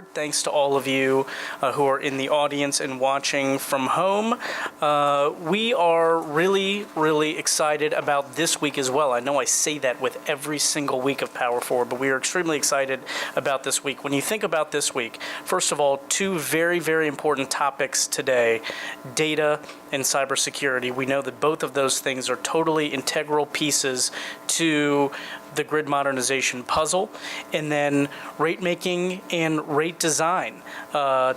Board. Thanks to all of you who are in the audience and watching from home. We are really, really excited about this week as well. I know I say that with every single week of Power Forward, but we are extremely excited about this week. When you think about this week, first of all, two very, very important topics today: data and cybersecurity. We know that both of those things are totally integral pieces to the grid modernization puzzle. And then rate making and rate design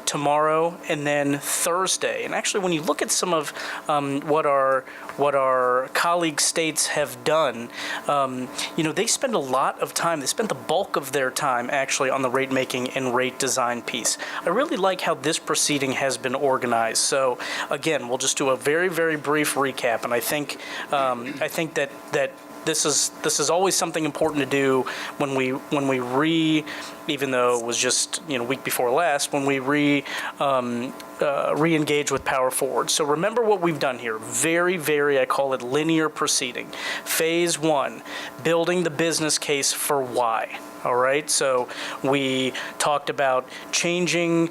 tomorrow and then Thursday. And actually, when you look at some of what our colleague states have done, they spend a lot of time. They spend the bulk of their time actually on the rate making and rate design piece. I really like how this proceeding has been organized. So again, we'll just do a very, very brief recap. And I think that this is always something important to do when we even though it was just week before last, when we re-engage with Power Forward. So remember what we've done here. Very, very, I call it linear proceeding. Phase 1, building the business case for why. All right, so we talked about changing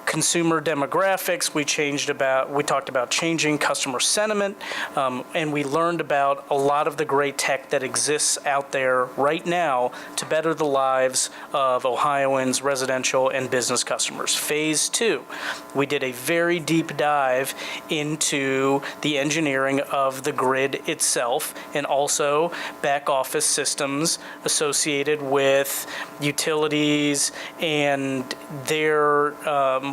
consumer demographics, we talked about changing customer sentiment, and we learned about a lot of the great tech that exists out there right now to better the lives of Ohioans, residential and business customers. Phase 2, we did a very deep dive into the engineering of the grid itself and also back office systems associated with utilities and their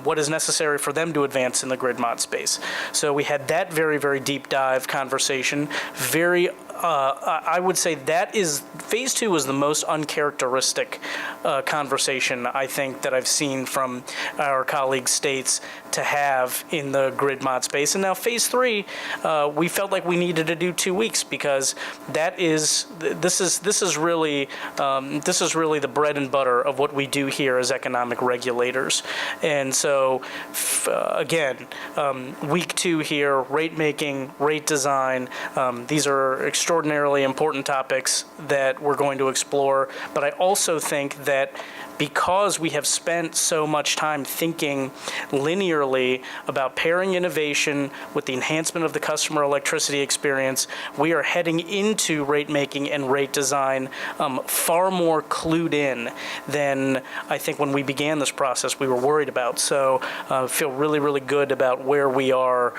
what is necessary for them to advance in the grid mod space. So we had that very, very deep dive conversation. I would say phase 2 was the most uncharacteristic conversation I think that I've seen from our colleague states to have in the grid mod space. And now phase 3, we felt like we needed to do 2 weeks because this is really the bread and butter of what we do here as economic regulators. And so again, week 2 here, rate making, rate design. These are extraordinarily important topics that we're going to explore. But I also think that because we have spent so much time thinking linearly about pairing innovation with the enhancement of the customer electricity experience, we are heading into rate making and rate design far more clued in than I think when we began this process we were worried about. So I feel really, really good about where we are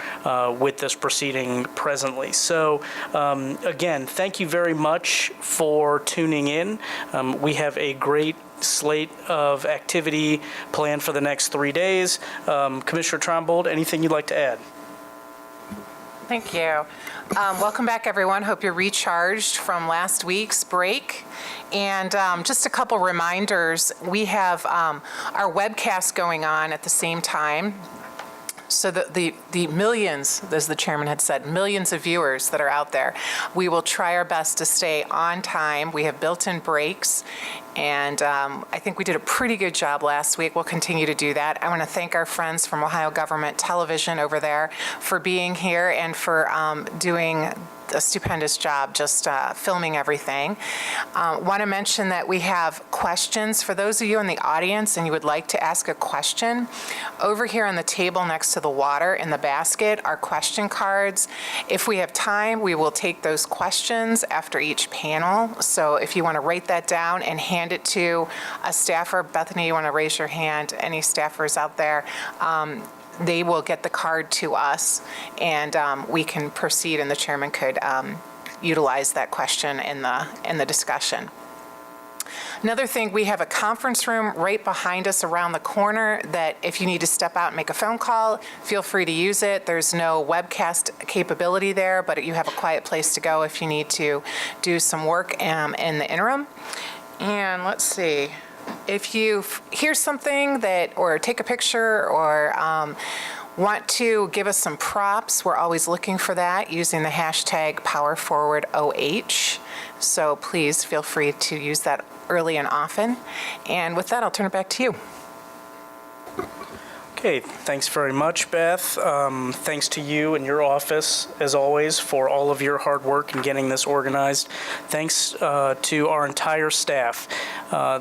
with this proceeding presently. So again, thank you very much for tuning in. We have a great slate of activity planned for the next 3 days. Commissioner Trombold, anything you'd like to add? Thank you. Welcome back, everyone. Hope you're recharged from last week's break. And just a couple reminders. We have our webcast going on at the same time. So the millions, as the chairman had said, millions of viewers that are out there, we will try our best to stay on time. We have built-in breaks, and I think we did a pretty good job last week. We'll continue to do that. I want to thank our friends from Ohio Government Television over there for being here and for doing a stupendous job just filming everything. Want to mention that we have questions. For those of you in the audience and you would like to ask a question, over here on the table next to the water in the basket are question cards. If we have time, we will take those questions after each panel. So if you want to write that down and hand it to a staffer, Bethany, you want to raise your hand, any staffers out there, they will get the card to us, and we can proceed, and the chairman could utilize that question in the discussion. Another thing, we have a conference room right behind us around the corner that if you need to step out and make a phone call, feel free to use it. There's no webcast capability there, but you have a quiet place to go if you need to do some work in the interim. And let's see. If you hear something or take a picture or want to give us some props, we're always looking for that using the hashtag PowerForwardOH. So please feel free to use that early and often. And with that, I'll turn it back to you. Okay, thanks very much, Beth. Thanks to you and your office, as always, for all of your hard work in getting this organized. Thanks to our entire staff.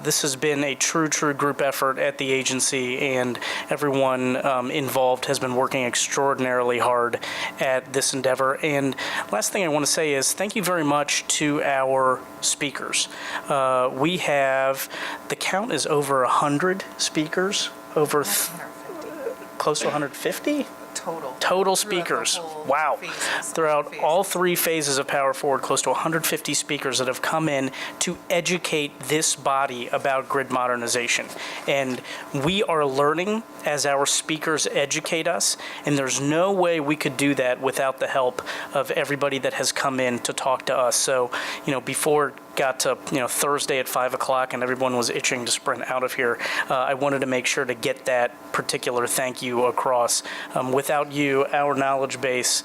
This has been a true group effort at the agency, and everyone involved has been working extraordinarily hard at this endeavor. And last thing I want to say is thank you very much to our speakers. We have, the count is over 100 speakers, over close to 150? Total speakers. Wow. Throughout all three phases of Power Forward, close to 150 speakers that have come in to educate this body about grid modernization. And we are learning as our speakers educate us, and there's no way we could do that without the help of everybody that has come in to talk to us. So, before it got to Thursday at 5 o'clock and everyone was itching to sprint out of here, I wanted to make sure to get that particular thank you across. Without you, our knowledge base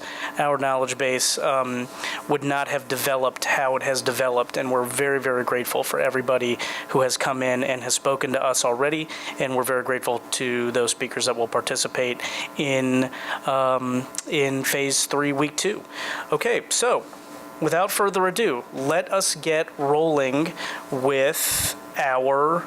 would not have developed how it has developed, and we're very, very grateful for everybody who has come in and has spoken to us already, and we're very grateful to those speakers that will participate in Phase 3, Week 2. Okay, so without further ado, let us get rolling with our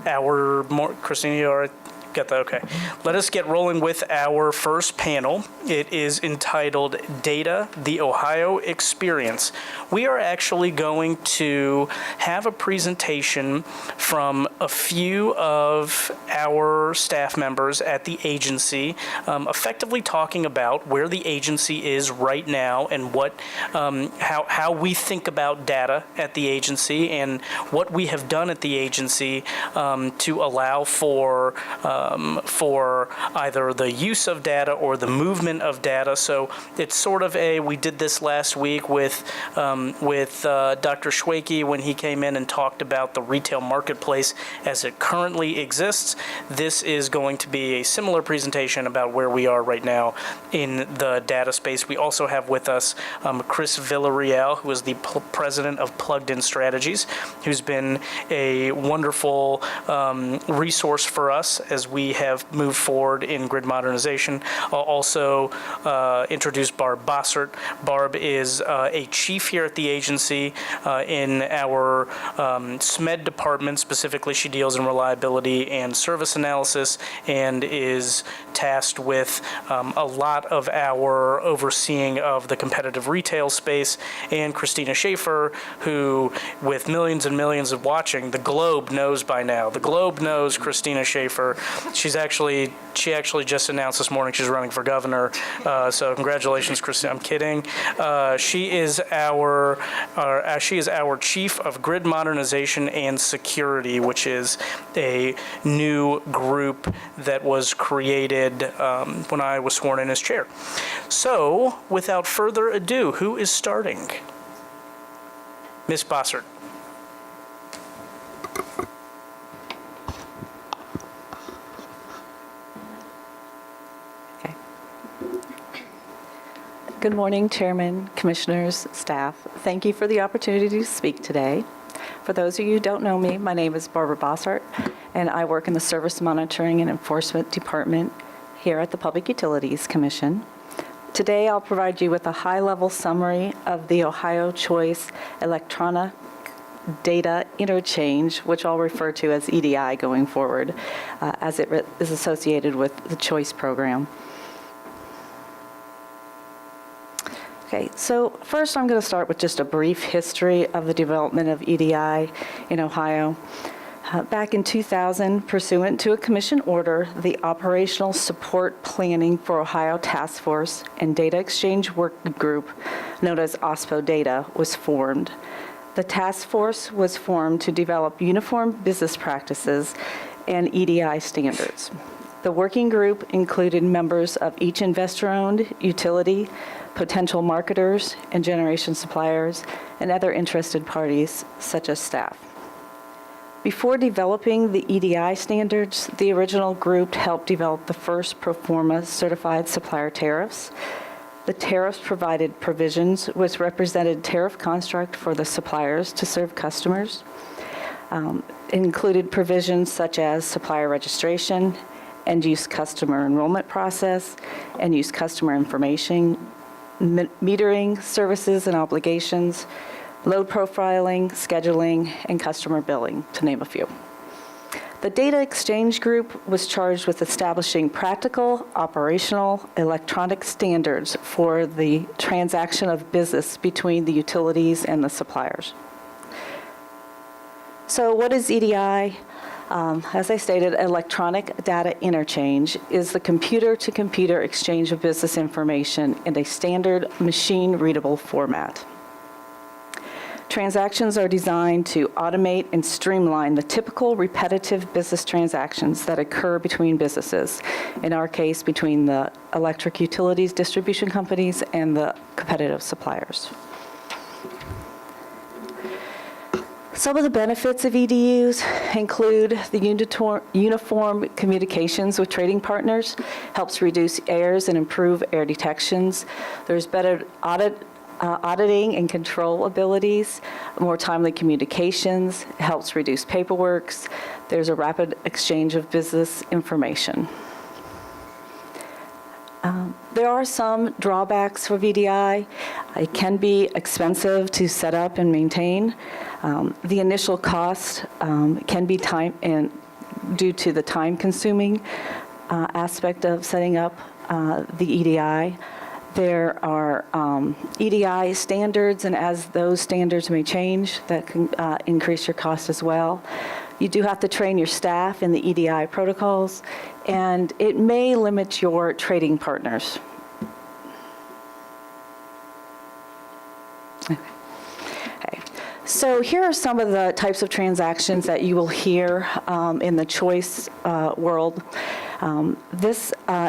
Krystina, you all right? Got that? Okay. Let us get rolling with our first panel. It is entitled Data, the Ohio Experience. We are actually going to have a presentation from a few of our staff members at the agency, effectively talking about where the agency is right now and what, how we think about data at the agency and what we have done at the agency to allow for either the use of data or the movement of data. So it's sort of we did this last week with Dr. Haque when he came in and talked about the retail marketplace as it currently exists. This is going to be a similar presentation about where we are right now in the data space. We also have with us Chris Villarreal, who is the president of Plugged In Strategies, who's been a wonderful resource for us as we have moved forward in grid modernization. I'll also introduce Barb Bossart. Barb is a chief here at the agency in our SMED department. Specifically, she deals in reliability and service analysis and is tasked with a lot of our overseeing of the competitive retail space. And Krystina Schaefer, who, with millions and millions of watching, the globe knows by now. The globe knows Krystina Schaefer. She actually just announced this morning she's running for governor. So congratulations, Krystina. I'm kidding. She is our chief of grid modernization and security, which is a new group that was created when I was sworn in as chair. So without further ado, who is starting? Ms. Bossart. Good morning, Chairman, Commissioners, staff. Thank you for the opportunity to speak today. For those of you who don't know me, my name is Barbara Bossart, and I work in the Service Monitoring and Enforcement Department here at the Public Utilities Commission. Today, I'll provide you with a high-level summary of the Ohio Choice Electronic Data Interchange, which I'll refer to as EDI going forward, as it is associated with the Choice program. Okay, so first I'm going to start with just a brief history of the development of EDI in Ohio. Back in 2000, pursuant to a commission order, the Operational Support Planning for Ohio Task Force and Data Exchange Work Group, known as OSPO Data, was formed. The task force was formed to develop uniform business practices and EDI standards. The working group included members of each investor-owned utility, potential marketers and generation suppliers, and other interested parties, such as staff. Before developing the EDI standards, the original group helped develop the first pro forma certified supplier tariffs. The tariffs provided provisions which represented tariff construct for the suppliers to serve customers. Included provisions such as supplier registration, end-use customer enrollment process, end-use customer information, metering services and obligations, load profiling, scheduling, and customer billing, to name a few. The Data Exchange Group was charged with establishing practical, operational, electronic standards for the transaction of business between the utilities and the suppliers. So what is EDI? As I stated, electronic data interchange is the computer-to-computer exchange of business information in a standard machine-readable format. Transactions are designed to automate and streamline the typical repetitive business transactions that occur between businesses, in our case, between the electric utilities distribution companies and the competitive suppliers. Some of the benefits of EDUs include the uniform communications with trading partners, helps reduce errors and improve error detections. There's better auditing and control abilities, more timely communications, helps reduce paperwork. There's a rapid exchange of business information. There are some drawbacks for VDI. It can be expensive to set up and maintain. The initial cost can be due to the time-consuming aspect of setting up the EDI. There are EDI standards, and as those standards may change, that can increase your cost as well. You do have to train your staff in the EDI protocols, and it may limit your trading partners. Okay. So here are some of the types of transactions that you will hear in the choice world.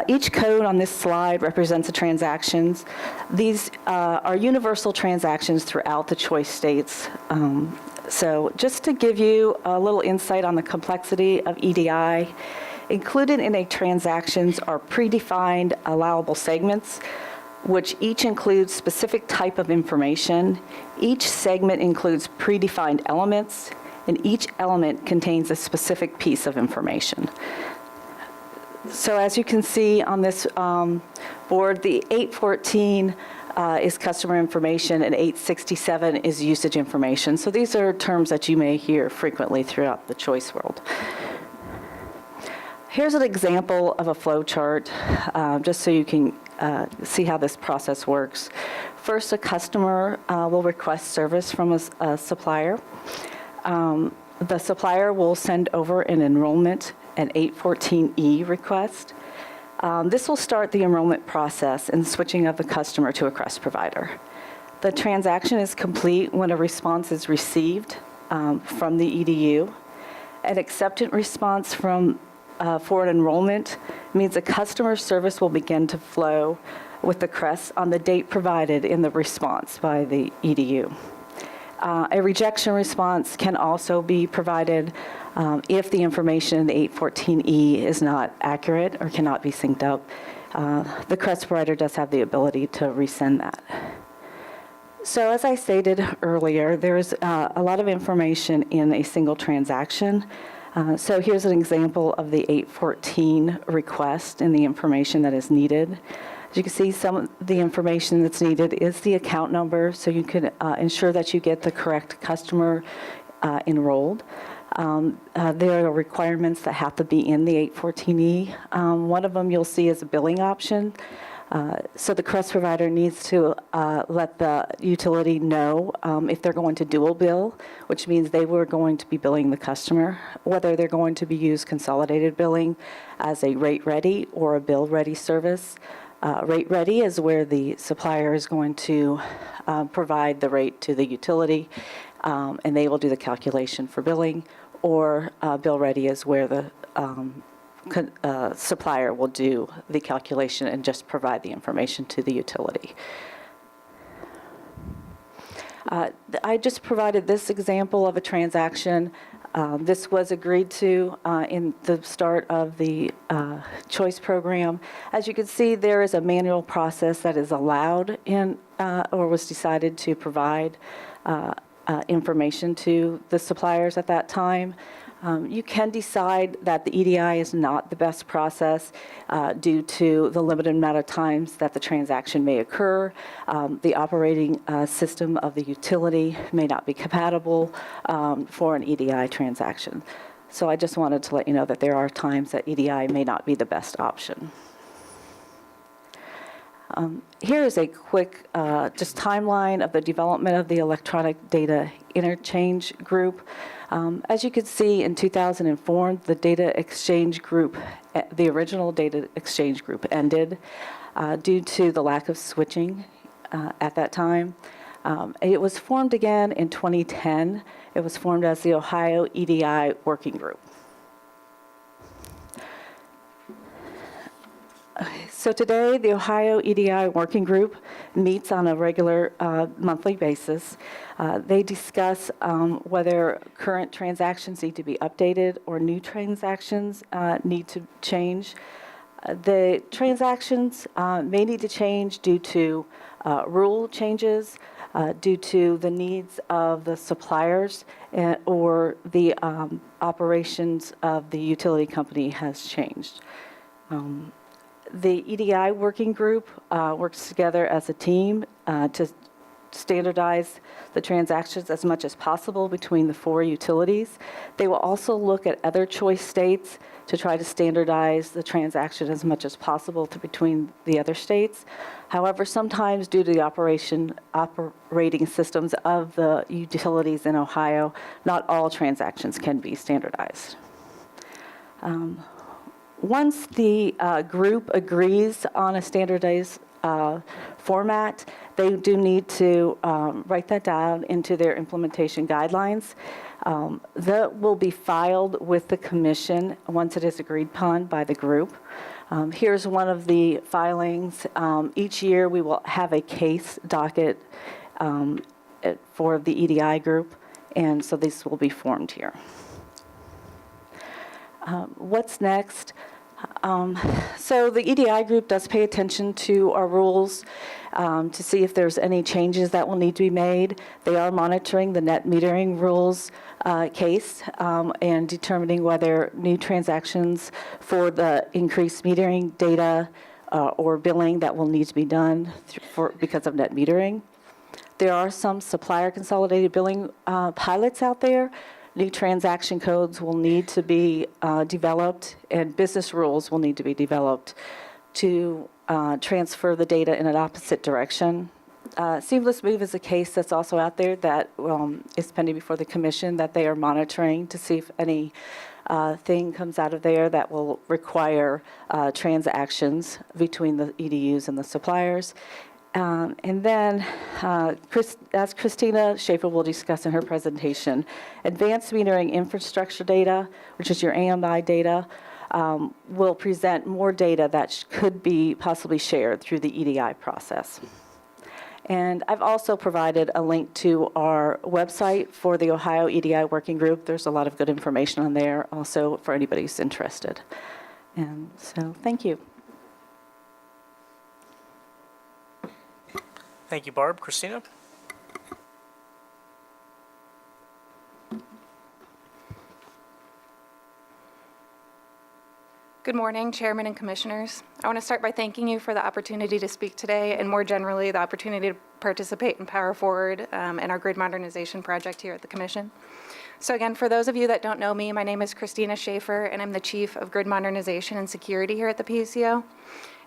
Each code on this slide represents the transactions. These are universal transactions throughout the choice states. So just to give you a little insight on the complexity of EDI, included in a transactions are predefined allowable segments, which each includes specific type of information. Each segment includes predefined elements, and each element contains a specific piece of information. So as you can see on this board, the 814 is customer information and 867 is usage information. So these are terms that you may hear frequently throughout the choice world. Here's an example of a flow chart, just so you can see how this process works. First, a customer will request service from a supplier. The supplier will send over an enrollment, an 814E request. This will start the enrollment process and switching of the customer to a CREST provider. The transaction is complete when a response is received from the EDU. An acceptance response for an enrollment means a customer service will begin to flow with the CREST on the date provided in the response by the EDU. A rejection response can also be provided if the information in the 814E is not accurate or cannot be synced up. The CREST provider does have the ability to resend that. So as I stated earlier, there's a lot of information in a single transaction. So here's an example of the 814 request and the information that is needed. As you can see, some of the information that's needed is the account number, so you can ensure that you get the correct customer enrolled. There are requirements that have to be in the 814E. One of them you'll see is a billing option. So the CREST provider needs to let the utility know if they're going to dual bill, which means they were going to be billing the customer, whether they're going to be used consolidated billing as a rate ready or a bill ready service. Rate ready is where the supplier is going to provide the rate to the utility, and they will do the calculation for billing, or bill ready is where the supplier will do the calculation and just provide the information to the utility. I just provided this example of a transaction. This was agreed to in the start of the choice program. As you can see, there is a manual process that is allowed in or was decided to provide information to the suppliers at that time. You can decide that the EDI is not the best process due to the limited amount of times that the transaction may occur. The operating system of the utility may not be compatible for an EDI transaction. So I just wanted to let you know that there are times that EDI may not be the best option. Here is a quick just timeline of the development of the electronic data interchange group. As you can see, in 2004, the data exchange group, the original data exchange group ended due to the lack of switching at that time. It was formed again in 2010. It was formed as the Ohio EDI Working Group. So today, the Ohio EDI Working Group meets on a regular monthly basis. They discuss whether current transactions need to be updated or new transactions need to change. The transactions may need to change due to rule changes, due to the needs of the suppliers, or the operations of the utility company has changed. The EDI working group works together as a team to standardize the transactions as much as possible between the 4 utilities. They will also look at other choice states to try to standardize the transaction as much as possible between the other states. However, sometimes due to the operating systems of the utilities in Ohio, not all transactions can be standardized. Once the group agrees on a standardized format, they do need to write that down into their implementation guidelines. That will be filed with the commission once it is agreed upon by the group. Here's one of the filings. Each year we will have a case docket for the EDI group, and so this will be formed here. What's next? So the EDI group does pay attention to our rules to see if there's any changes that will need to be made. They are monitoring the net metering rules case and determining whether new transactions for the increased metering data or billing that will need to be done because of net metering. There are some supplier consolidated billing pilots out there. New transaction codes will need to be developed, and business rules will need to be developed to transfer the data in an opposite direction. Seamless Move is a case that's also out there that is pending before the commission that they are monitoring to see if any thing comes out of there that will require transactions between the EDUs and the suppliers. And then, as Krystina Schaefer will discuss in her presentation, advanced metering infrastructure data, which is your AMI data, will present more data that could be possibly shared through the EDI process. And I've also provided a link to our website for the Ohio EDI Working Group. There's a lot of good information on there also for anybody who's interested. And so, thank you. Thank you, Barb. Krystina? Good morning, Chairman and Commissioners. I want to start by thanking you for the opportunity to speak today, and more generally, the opportunity to participate in Power Forward and our grid modernization project here at the Commission. So again, for those of you that don't know me, my name is Krystina Schaefer, and I'm the Chief of Grid Modernization and Security here at the PUCO.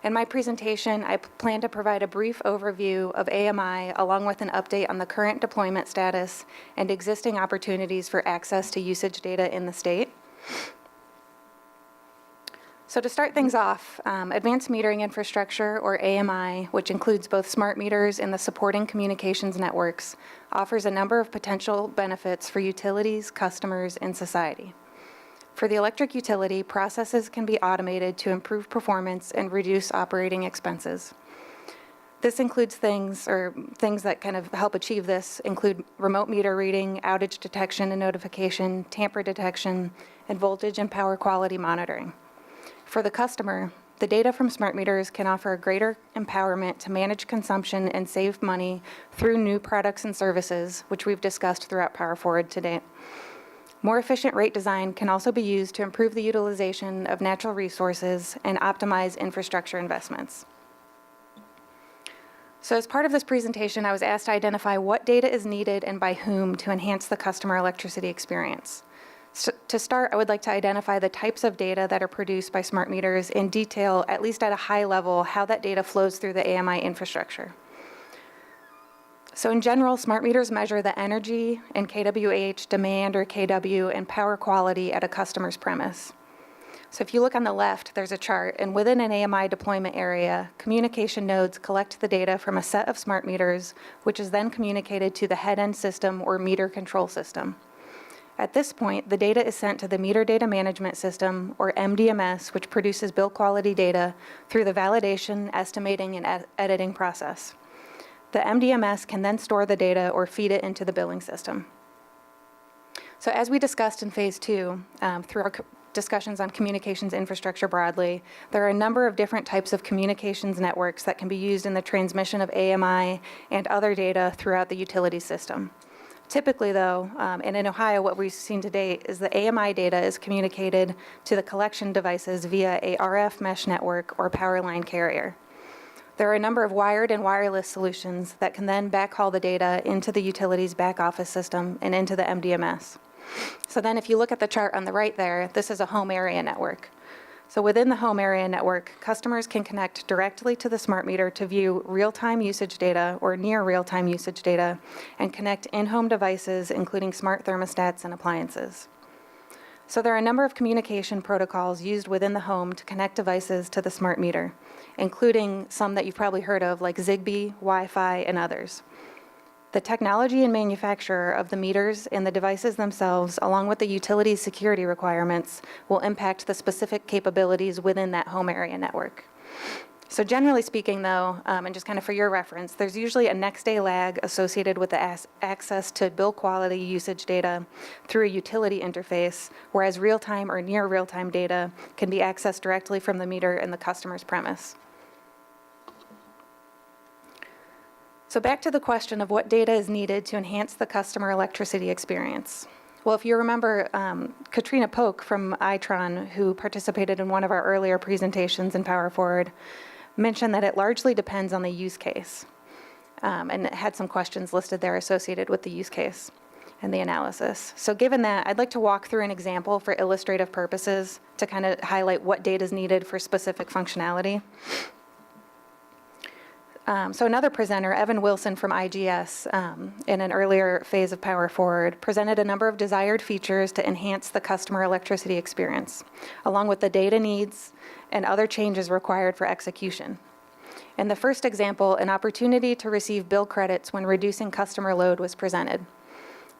In my presentation, I plan to provide a brief overview of AMI along with an update on the current deployment status and existing opportunities for access to usage data in the state. So to start things off, advanced metering infrastructure, or AMI, which includes both smart meters and the supporting communications networks, offers a number of potential benefits for utilities, customers, and society. For the electric utility, processes can be automated to improve performance and reduce operating expenses. This includes things that kind of help achieve this include remote meter reading, outage detection and notification, tamper detection, and voltage and power quality monitoring. For the customer, the data from smart meters can offer a greater empowerment to manage consumption and save money through new products and services, which we've discussed throughout Power Forward today. More efficient rate design can also be used to improve the utilization of natural resources and optimize infrastructure investments. So as part of this presentation, I was asked to identify what data is needed and by whom to enhance the customer electricity experience. So to start, I would like to identify the types of data that are produced by smart meters in detail, at least at a high level, how that data flows through the AMI infrastructure. So in general, smart meters measure the energy and kWh, demand or kW, and power quality at a customer's premise. So if you look on the left, there's a chart, and within an AMI deployment area, communication nodes collect the data from a set of smart meters, which is then communicated to the head-end system or meter control system. At this point, the data is sent to the Meter Data Management System, or MDMS, which produces bill quality data through the validation, estimating, and editing process. The MDMS can then store the data or feed it into the billing system. So as we discussed in phase 2, through our discussions on communications infrastructure broadly, there are a number of different types of communications networks that can be used in the transmission of AMI and other data throughout the utility system. Typically, though, and in Ohio, what we've seen to date is the AMI data is communicated to the collection devices via a RF mesh network or power line carrier. There are a number of wired and wireless solutions that can then backhaul the data into the utility's back office system and into the MDMS. So then if you look at the chart on the right there, this is a home area network. So within the home area network, customers can connect directly to the smart meter to view real-time usage data or near real-time usage data and connect in-home devices, including smart thermostats and appliances. So there are a number of communication protocols used within the home to connect devices to the smart meter, including some that you've probably heard of, like Zigbee, Wi-Fi, and others. The technology and manufacturer of the meters and the devices themselves, along with the utility's security requirements, will impact the specific capabilities within that home area network. So generally speaking, though, and just kind of for your reference, there's usually a next-day lag associated with the access to bill quality usage data through a utility interface, whereas real-time or near real-time data can be accessed directly from the meter in the customer's premise. So back to the question of what data is needed to enhance the customer electricity experience. Well, if you remember, Krystina Polk from Itron, who participated in one of our earlier presentations in Power Forward, mentioned that it largely depends on the use case. And it had some questions listed there associated with the use case and the analysis. So given that, I'd like to walk through an example for illustrative purposes to kind of highlight what data is needed for specific functionality. So another presenter, Evan Wilson from IGS, in an earlier phase of Power Forward, presented a number of desired features to enhance the customer electricity experience, along with the data needs and other changes required for execution. In the first example, an opportunity to receive bill credits when reducing customer load was presented.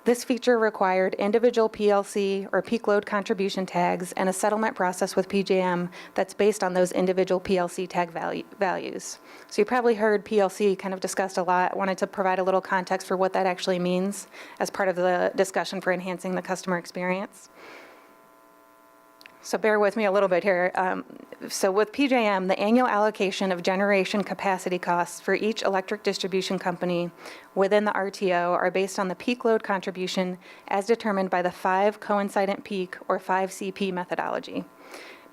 This feature required individual PLC or peak load contribution tags and a settlement process with PJM that's based on those individual PLC tag values. So you probably heard PLC kind of discussed a lot. I wanted to provide a little context for what that actually means as part of the discussion for enhancing the customer experience. So bear with me a little bit here. So with PJM, the annual allocation of generation capacity costs for each electric distribution company within the RTO are based on the peak load contribution as determined by the 5 coincident peak or 5CP methodology.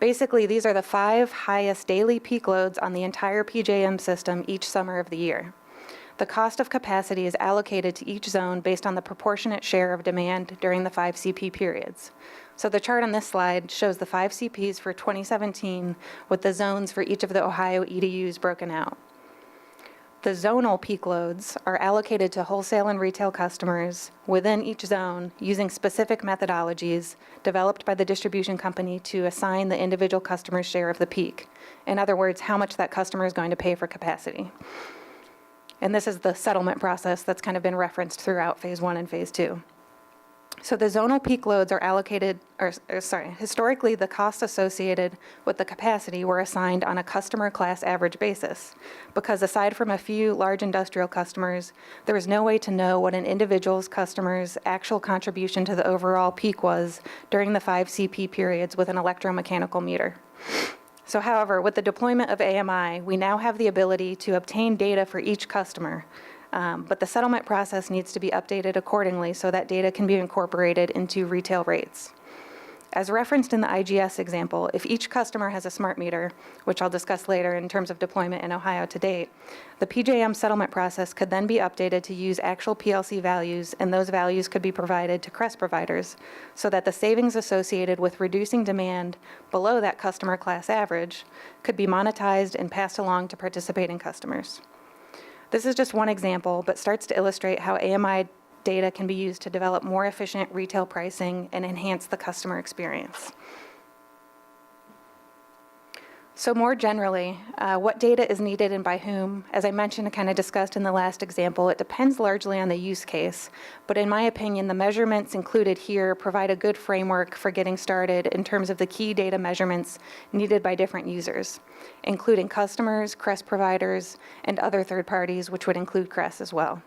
Basically, these are the 5 highest daily peak loads on the entire PJM system each summer of the year. The cost of capacity is allocated to each zone based on the proportionate share of demand during the 5 CP periods. So the chart on this slide shows the 5 CPs for 2017 with the zones for each of the Ohio EDUs broken out. The zonal peak loads are allocated to wholesale and retail customers within each zone using specific methodologies developed by the distribution company to assign the individual customer's share of the peak. In other words, how much that customer is going to pay for capacity. And this is the settlement process that's kind of been referenced throughout phase 1 and phase 2. So the zonal peak loads are allocated, historically the costs associated with the capacity were assigned on a customer class average basis, because aside from a few large industrial customers, there was no way to know what an individual's customer's actual contribution to the overall peak was during the 5 CP periods with an electromechanical meter. So however, with the deployment of AMI, we now have the ability to obtain data for each customer But the settlement process needs to be updated accordingly so that data can be incorporated into retail rates. As referenced in the IGS example, if each customer has a smart meter, which I'll discuss later in terms of deployment in Ohio to date, the PJM settlement process could then be updated to use actual PLC values, and those values could be provided to CREST providers so that the savings associated with reducing demand below that customer class average could be monetized and passed along to participating customers. This is just one example, but starts to illustrate how AMI data can be used to develop more efficient retail pricing and enhance the customer experience. So more generally, what data is needed and by whom? As I mentioned and kind of discussed in the last example, it depends largely on the use case. But in my opinion, the measurements included here provide a good framework for getting started in terms of the key data measurements needed by different users, including customers, CREST providers, and other third parties, which would include CREST as well.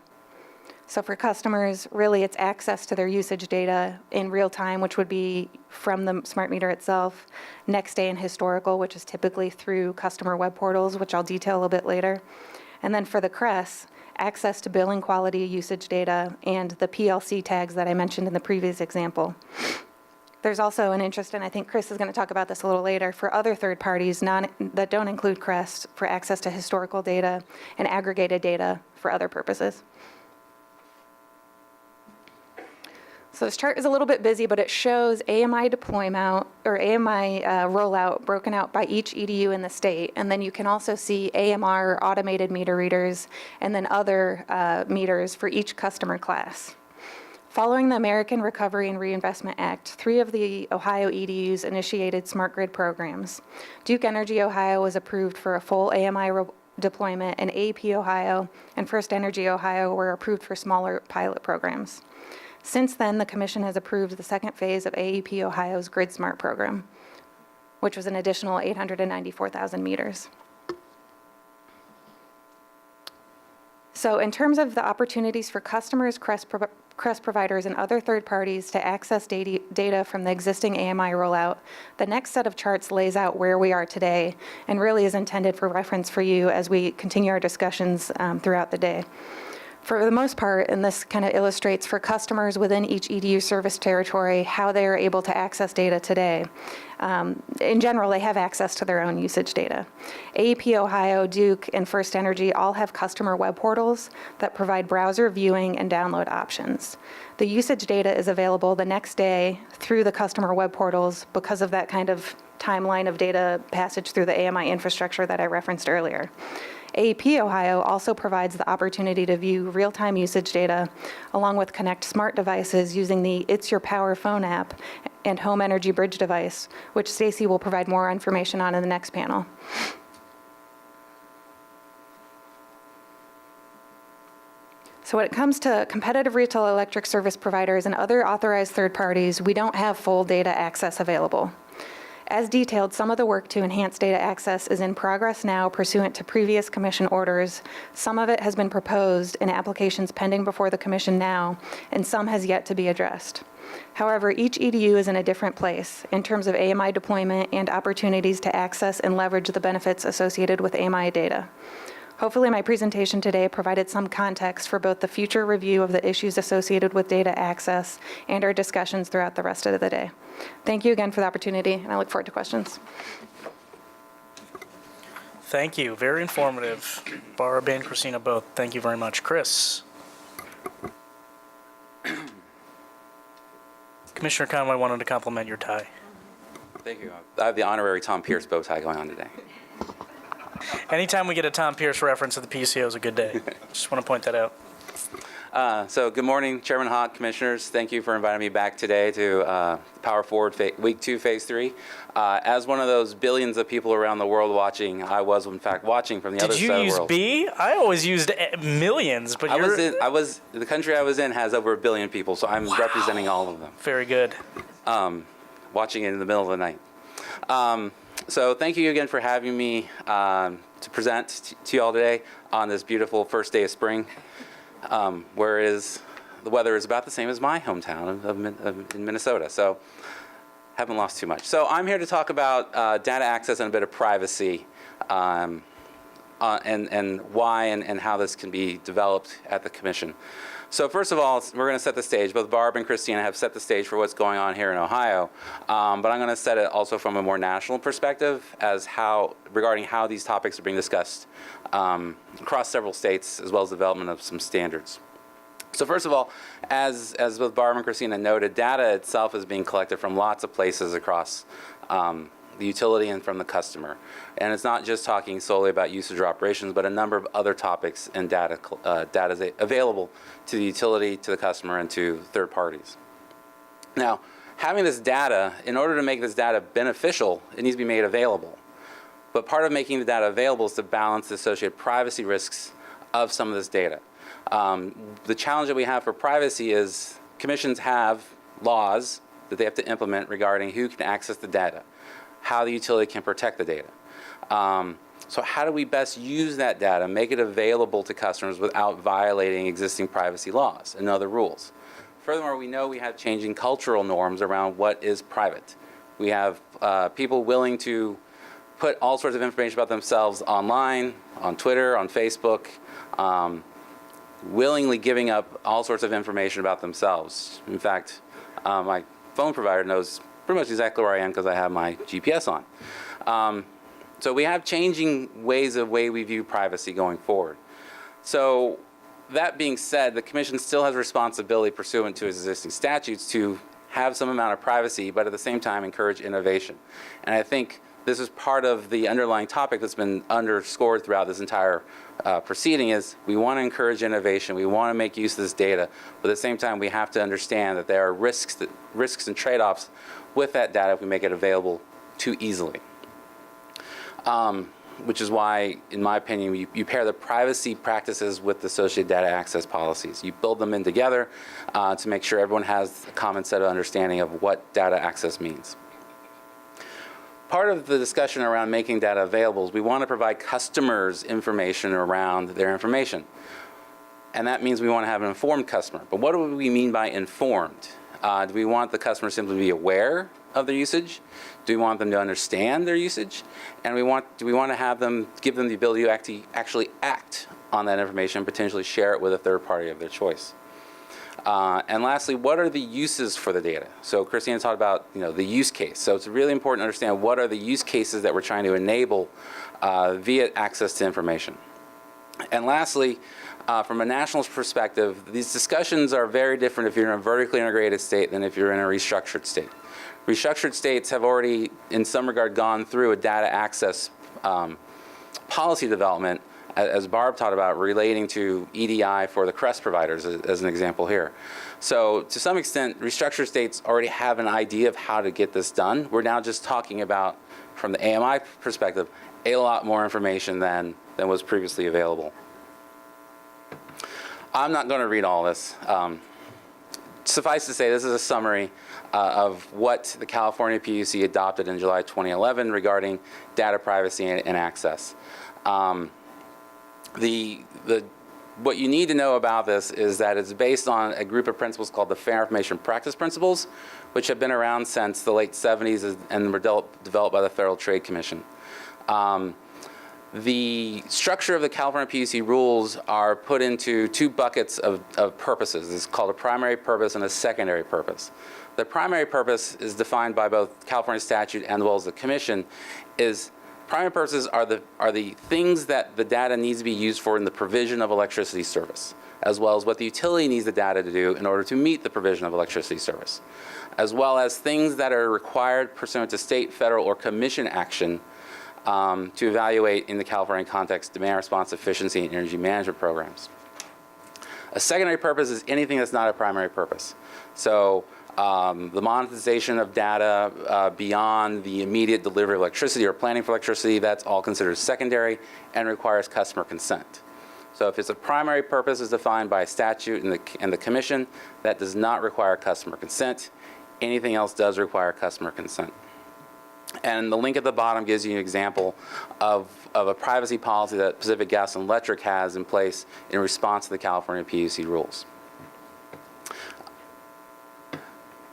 So for customers, really it's access to their usage data in real time, which would be from the smart meter itself, next day and historical, which is typically through customer web portals, which I'll detail a little bit later. And then for the CREST, access to billing quality usage data and the PLC tags that I mentioned in the previous example. There's also an interest, and I think Chris is going to talk about this a little later, for other third parties that don't include CREST for access to historical data and aggregated data for other purposes. So this chart is a little bit busy, but it shows AMI deployment or AMI rollout broken out by each EDU in the state. And then you can also see AMR automated meter readers and then other meters for each customer class. Following the American Recovery and Reinvestment Act, 3 of the Ohio EDUs initiated smart grid programs. Duke Energy Ohio was approved for a full AMI deployment, and AEP Ohio and First Energy Ohio were approved for smaller pilot programs. Since then, the Commission has approved the second phase of AEP Ohio's Grid Smart program, which was an additional 894,000 meters. So in terms of the opportunities for customers, CREST providers, and other third parties to access data from the existing AMI rollout, the next set of charts lays out where we are today and really is intended for reference for you as we continue our discussions throughout the day. For the most part, and this kind of illustrates for customers within each EDU service territory how they are able to access data today. In general, they have access to their own usage data. AEP Ohio, Duke, and First Energy all have customer web portals that provide browser viewing and download options. The usage data is available the next day through the customer web portals because of that kind of timeline of data passage through the AMI infrastructure that I referenced earlier. AEP Ohio also provides the opportunity to view real-time usage data along with connect smart devices using the It's Your Power phone app and Home Energy Bridge device, which Stacy will provide more information on in the next panel. So when it comes to competitive retail electric service providers and other authorized third parties, we don't have full data access available. As detailed, some of the work to enhance data access is in progress now pursuant to previous Commission orders. Some of it has been proposed in applications pending before the Commission now, and some has yet to be addressed. However, each EDU is in a different place in terms of AMI deployment and opportunities to access and leverage the benefits associated with AMI data. Hopefully my presentation today provided some context for both the future review of the issues associated with data access and our discussions throughout the rest of the day. Thank you again for the opportunity, and I look forward to questions. Thank you. Very informative. Barb and Krystina both. Thank you very much. Chris. Commissioner Conway wanted to compliment your tie. Thank you. I have the honorary Tom Pierce bow tie going on today. Anytime we get a Tom Pierce reference at the PUCO is a good day. Just want to point that out. So good morning, Chairman Haque, Commissioners. Thank you for inviting me back today to Power Forward Week 2, Phase 3. As one of those billions of people around the world watching, I was in fact watching from the other side of the world. Did you use B? I always used millions, but the country I was in has over 1 billion people, so I'm representing all of them. Very good. Watching it in the middle of the night. So thank you again for having me to present to you all today on this beautiful first day of spring, whereas the weather is about the same as my hometown in Minnesota, so haven't lost too much. So I'm here to talk about data access and a bit of privacy on and why and how this can be developed at the commission. So first of all, we're going to set the stage. Both Barb and Krystina have set the stage for what's going on here in Ohio, but I'm going to set it also from a more national perspective as regarding how these topics are being discussed across several states, as well as development of some standards. So first of all, as both Barb and Krystina noted, data itself is being collected from lots of places across the utility and from the customer. And it's not just talking solely about usage or operations, but a number of other topics and data is available to the utility, to the customer, and to third parties. Now, having this data, in order to make this data beneficial, it needs to be made available. But part of making the data available is to balance the associated privacy risks of some of this data. The challenge that we have for privacy is commissions have laws that they have to implement regarding who can access the data, how the utility can protect the data. So how do we best use that data, make it available to customers without violating existing privacy laws and other rules? Furthermore, we know we have changing cultural norms around what is private. We have people willing to put all sorts of information about themselves online, on Twitter, on Facebook, willingly giving up all sorts of information about themselves. In fact, my phone provider knows pretty much exactly where I am because I have my GPS on. So we have changing ways we view privacy going forward. So that being said, the Commission still has responsibility pursuant to its existing statutes to have some amount of privacy, but at the same time encourage innovation. And I think this is part of the underlying topic that's been underscored throughout this entire proceeding is we want to encourage innovation, we want to make use of this data, but at the same time we have to understand that there are risks and trade-offs with that data if we make it available too easily. Which is why, in my opinion, you pair the privacy practices with the associated data access policies. You build them in together to make sure everyone has a common set of understanding of what data access means. Part of the discussion around making data available is we want to provide customers information around their information. And that means we want to have an informed customer. But what do we mean by informed? Do we want the customer simply to be aware of their usage? Do we want them to understand their usage? And do we want to have them, give them the ability to actually act on that information and potentially share it with a third party of their choice? And lastly, what are the uses for the data? So Krystina talked about the use case. So it's really important to understand what are the use cases that we're trying to enable via access to information. And lastly, from a national perspective, these discussions are very different if you're in a vertically integrated state than if you're in a restructured state. Restructured states have already, in some regard, gone through a data access policy development, as Barb talked about, relating to EDI for the CREST providers, as an example here. So to some extent, restructured states already have an idea of how to get this done. We're now just talking about, from the AMI perspective, a lot more information than was previously available. I'm not going to read all this. Suffice to say, this is a summary of what the California PUC adopted in July 2011 regarding data privacy and access. What you need to know about this is that it's based on a group of principles called the Fair Information Practice Principles, which have been around since the late 70s and were developed by the Federal Trade Commission. The structure of the California PUC rules are put into two buckets of purposes. It's called a primary purpose and a secondary purpose. The primary purpose is defined by both California statute and as well as the Commission. Primary purposes are the things that the data needs to be used for in the provision of electricity service, as well as what the utility needs the data to do in order to meet the provision of electricity service, as well as things that are required pursuant to state, federal, or commission action to evaluate, in the California context, demand response efficiency and energy management programs. A secondary purpose is anything that's not a primary purpose. So the monetization of data beyond the immediate delivery of electricity or planning for electricity, that's all considered secondary and requires customer consent. So if it's a primary purpose as defined by statute and the Commission, that does not require customer consent. Anything else does require customer consent. And the link at the bottom gives you an example of a privacy policy that Pacific Gas and Electric has in place in response to the California PUC rules.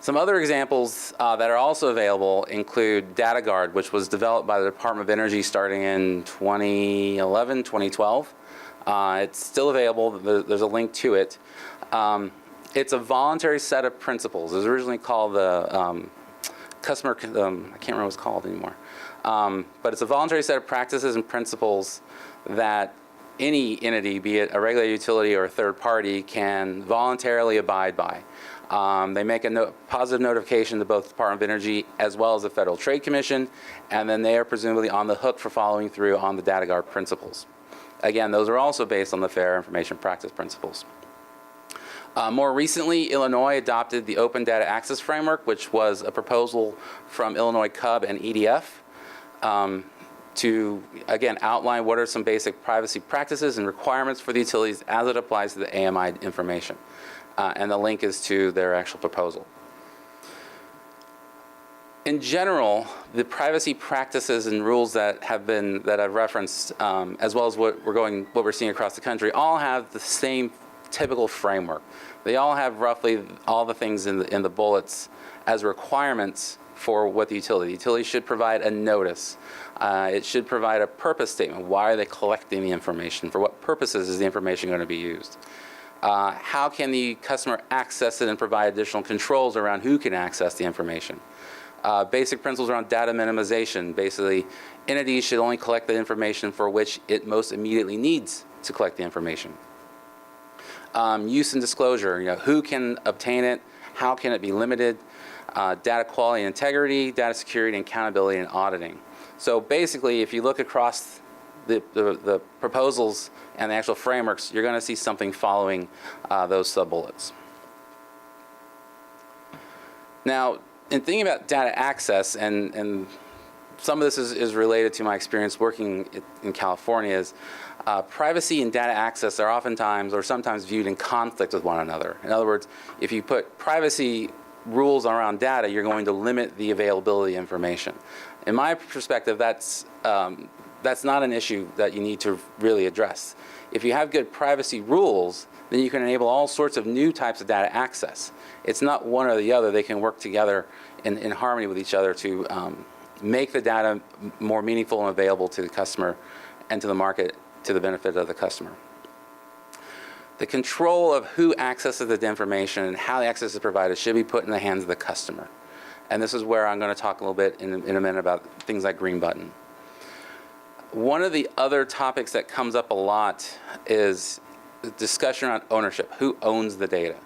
Some other examples that are also available include DataGuard, which was developed by the Department of Energy starting in 2011, 2012. It's still available. There's a link to it. It's a voluntary set of principles. It was originally called the customer, I can't remember what it's called anymore. But it's a voluntary set of practices and principles that any entity, be it a regulated utility or a third party, can voluntarily abide by. They make a positive notification to both the Department of Energy as well as the Federal Trade Commission, and then they are presumably on the hook for following through on the DataGuard principles. Again, those are also based on the Fair Information Practice principles. More recently, Illinois adopted the Open Data Access Framework, which was a proposal from Illinois CUB and EDF to, again, outline what are some basic privacy practices and requirements for the utilities as it applies to the AMI information. And the link is to their actual proposal. In general, the privacy practices and rules that I've referenced, as well as what we're seeing across the country, all have the same typical framework. They all have roughly all the things in the bullets as requirements for what the utility should provide a notice. It should provide a purpose statement. Why are they collecting the information? For what purposes is the information going to be used? How can the customer access it and provide additional controls around who can access the information? Basic principles around data minimization. Basically, entities should only collect the information for which it most immediately needs to collect the information. Use and disclosure, who can obtain it, how can it be limited, data quality and integrity, data security and accountability and auditing. So basically, if you look across the proposals and the actual frameworks, you're going to see something following those sub-bullets. Now, in thinking about data access, and some of this is related to my experience working in California, is privacy and data access are oftentimes or sometimes viewed in conflict with one another. In other words, if you put privacy rules around data, you're going to limit the availability of information. In my perspective, that's not an issue that you need to really address. If you have good privacy rules, then you can enable all sorts of new types of data access. It's not one or the other. They can work together in harmony with each other to make the data more meaningful and available to the customer and to the market to the benefit of the customer. The control of who accesses the information and how the access is provided should be put in the hands of the customer. And this is where I'm going to talk a little bit in a minute about things like green button. One of the other topics that comes up a lot is the discussion around ownership. Who owns the data?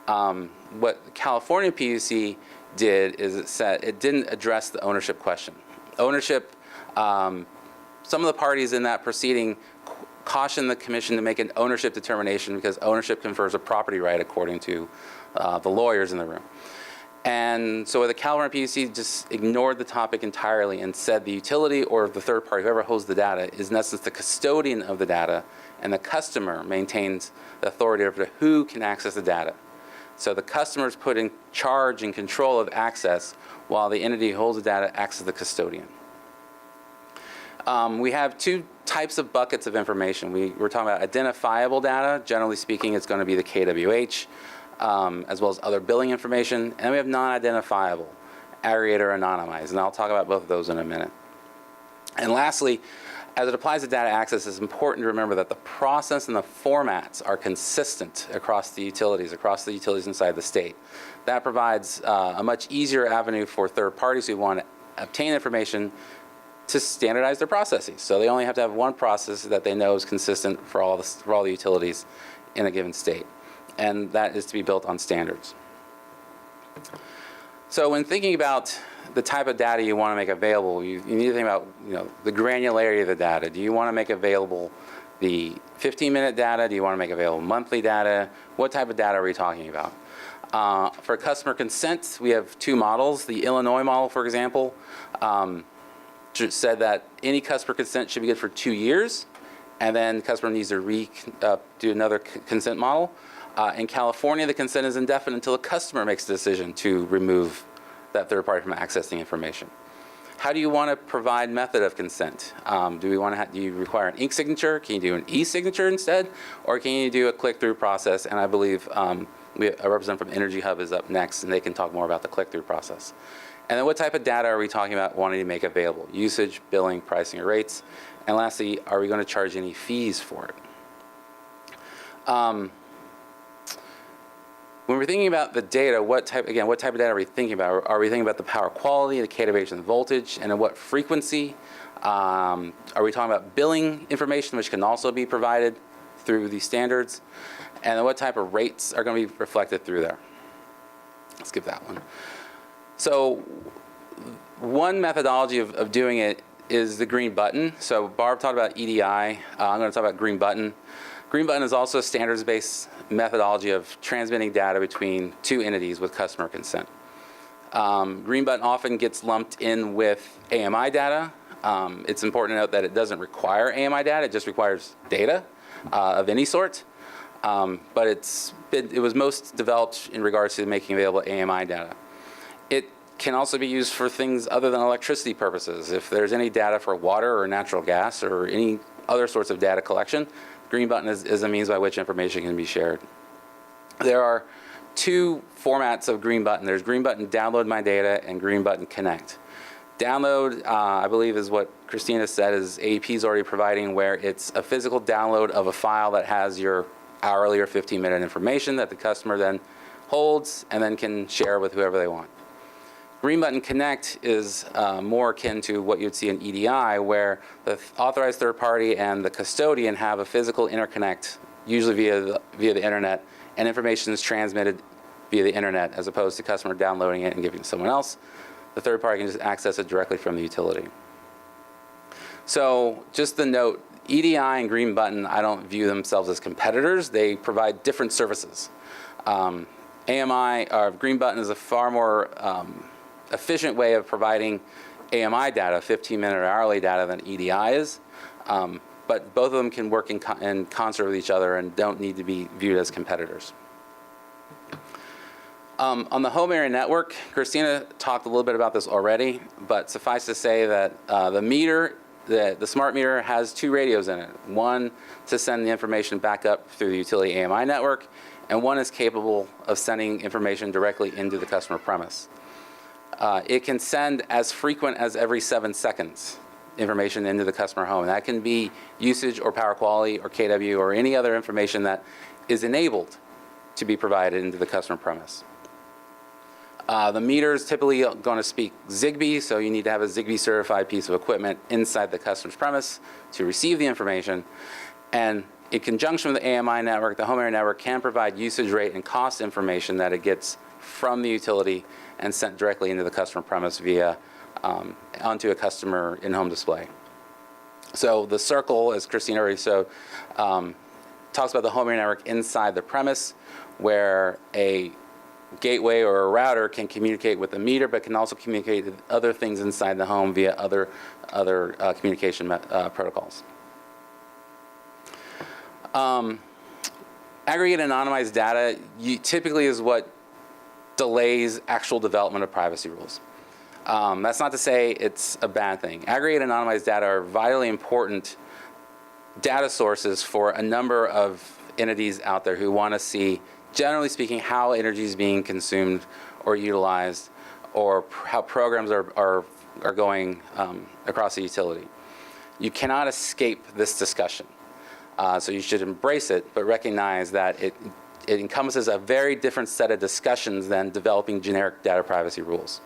What the California PUC did is it said it didn't address the ownership question. Ownership, some of the parties in that proceeding cautioned the commission to make an ownership determination because ownership confers a property right according to the lawyers in the room. And so the California PUC just ignored the topic entirely and said the utility or the third party, whoever holds the data, is in essence the custodian of the data, and the customer maintains the authority over who can access the data. So the customer is put in charge and control of access while the entity who holds the data acts as the custodian. We have two types of buckets of information. We're talking about identifiable data. Generally speaking, it's going to be the KWH, as well as other billing information. And we have non-identifiable, aggregated or anonymized. And I'll talk about both of those in a minute. And lastly, as it applies to data access, it's important to remember that the process and the formats are consistent across the utilities inside the state. That provides a much easier avenue for third parties who want to obtain information to standardize their processes. So they only have to have one process that they know is consistent for all the utilities in a given state. And that is to be built on standards. So when thinking about the type of data you want to make available, you need to think about the granularity of the data. Do you want to make available the 15-minute data? Do you want to make available monthly data? What type of data are we talking about? For customer consent, we have two models. The Illinois model, for example, said that any customer consent should be good for 2 years, and then the customer needs to do another consent model. In California, the consent is indefinite until the customer makes the decision to remove that third party from accessing information. How do you want to provide method of consent? Do you require an ink signature? Can you do an e-signature instead? Or can you do a click-through process? And I believe A representative from Energy Hub is up next, and they can talk more about the click-through process. And then what type of data are we talking about wanting to make available? Usage, billing, pricing, or rates. And lastly, are we going to charge any fees for it? When we're thinking about the data, what type of data are we thinking about? Are we thinking about the power quality, the kW and the voltage, and at what frequency? Are we talking about billing information, which can also be provided through these standards? And then what type of rates are going to be reflected through there? Let's skip that one. So one methodology of doing it is the green button. So Barb talked about EDI. I'm going to talk about green button. Green button is also a standards-based methodology of transmitting data between two entities with customer consent. Green button often gets lumped in with AMI data. It's important to note that it doesn't require AMI data, it just requires data of any sort. But it was most developed in regards to making available AMI data. It can also be used for things other than electricity purposes. If there's any data for water or natural gas or any other sorts of data collection, green button is a means by which information can be shared. There are two formats of green button. There's green button download my data and green button connect. Download, I believe, is what Krystina said is AEP is already providing, where it's a physical download of a file that has your hourly or 15-minute information that the customer then holds and then can share with whoever they want. Green button connect is more akin to what you'd see in EDI, where the authorized third party and the custodian have a physical interconnect, usually via the internet, and information is transmitted via the internet as opposed to customer downloading it and giving it to someone else. The third party can just access it directly from the utility. So just the note, EDI and green button, I don't view themselves as competitors. They provide different services. Green button is a far more efficient way of providing AMI data, 15-minute or hourly data, than EDI is. But both of them can work in concert with each other and don't need to be viewed as competitors. On the home area network, Krystina talked a little bit about this already, but suffice to say that the smart meter has two radios in it. One to send the information back up through the utility AMI network, and one is capable of sending information directly into the customer premise. It can send as frequent as every 7 seconds information into the customer home. And that can be usage or power quality or kW or any other information that is enabled to be provided into the customer premise. The meter is typically going to speak Zigbee, so you need to have a Zigbee certified piece of equipment inside the customer's premise to receive the information. And in conjunction with the AMI network, the home area network can provide usage rate and cost information that it gets from the utility and sent directly into the customer premise via onto a customer in-home display. So the circle, as Krystina already showed, talks about the home area network inside the premise, where a gateway or a router can communicate with the meter, but can also communicate with other things inside the home via other communication protocols. Aggregate anonymized data typically is what delays actual development of privacy rules. That's not to say it's a bad thing. Aggregate anonymized data are vitally important data sources for a number of entities out there who want to see, generally speaking, how energy is being consumed or utilized, or how programs are going across the utility. You cannot escape this discussion. So you should embrace it, but recognize that it encompasses a very different set of discussions than developing generic data privacy rules.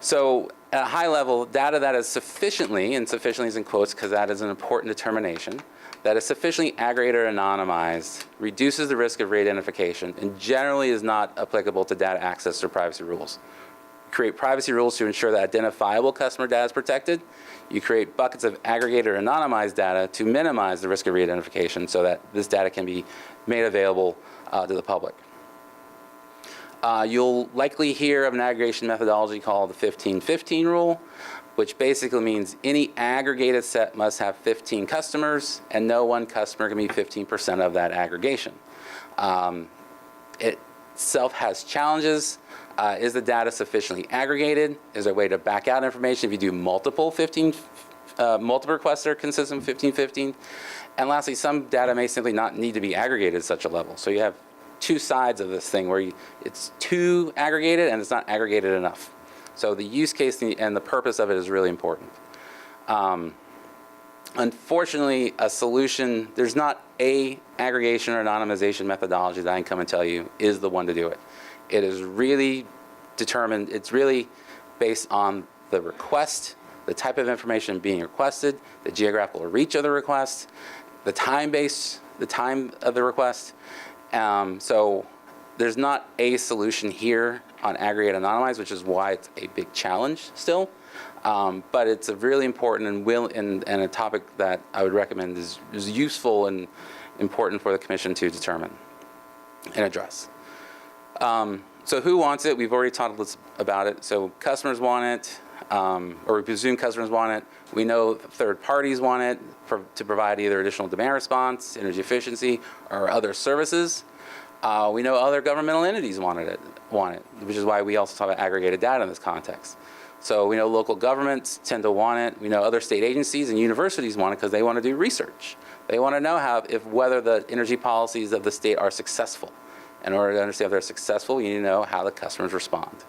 So at a high level, data that is sufficiently, and sufficiently is in quotes because that is an important determination, that is sufficiently aggregated or anonymized reduces the risk of re-identification and generally is not applicable to data access or privacy rules. Create privacy rules to ensure that identifiable customer data is protected. You create buckets of aggregated or anonymized data to minimize the risk of re-identification so that this data can be made available to the public. You'll likely hear of an aggregation methodology called the 15-15 rule, which basically means any aggregated set must have 15 customers, and no one customer can be 15% of that aggregation. It itself has challenges. Is the data sufficiently aggregated? Is there a way to back out information if you do multiple requests that are consistent with 15-15? And lastly, some data may simply not need to be aggregated at such a level. So you have two sides of this thing where it's too aggregated and it's not aggregated enough. So the use case and the purpose of it is really important. Unfortunately, a solution, there's not a aggregation or anonymization methodology that I can come and tell you is the one to do it. It is really determined, it's really based on the request, the type of information being requested, the geographical reach of the request, the time of the request. So there's not a solution here on aggregate anonymize, which is why it's a big challenge still. But it's a really important and a topic that I would recommend is useful and important for the Commission to determine and address. So who wants it? We've already talked about it. So customers want it, or we presume customers want it. We know third parties want it to provide either additional demand response, energy efficiency, or other services. We know other governmental entities want it, which is why we also talk about aggregated data in this context. So we know local governments tend to want it. We know other state agencies and universities want it because they want to do research. They want to know whether the energy policies of the state are successful. In order to understand if they're successful, you need to know how the customers respond.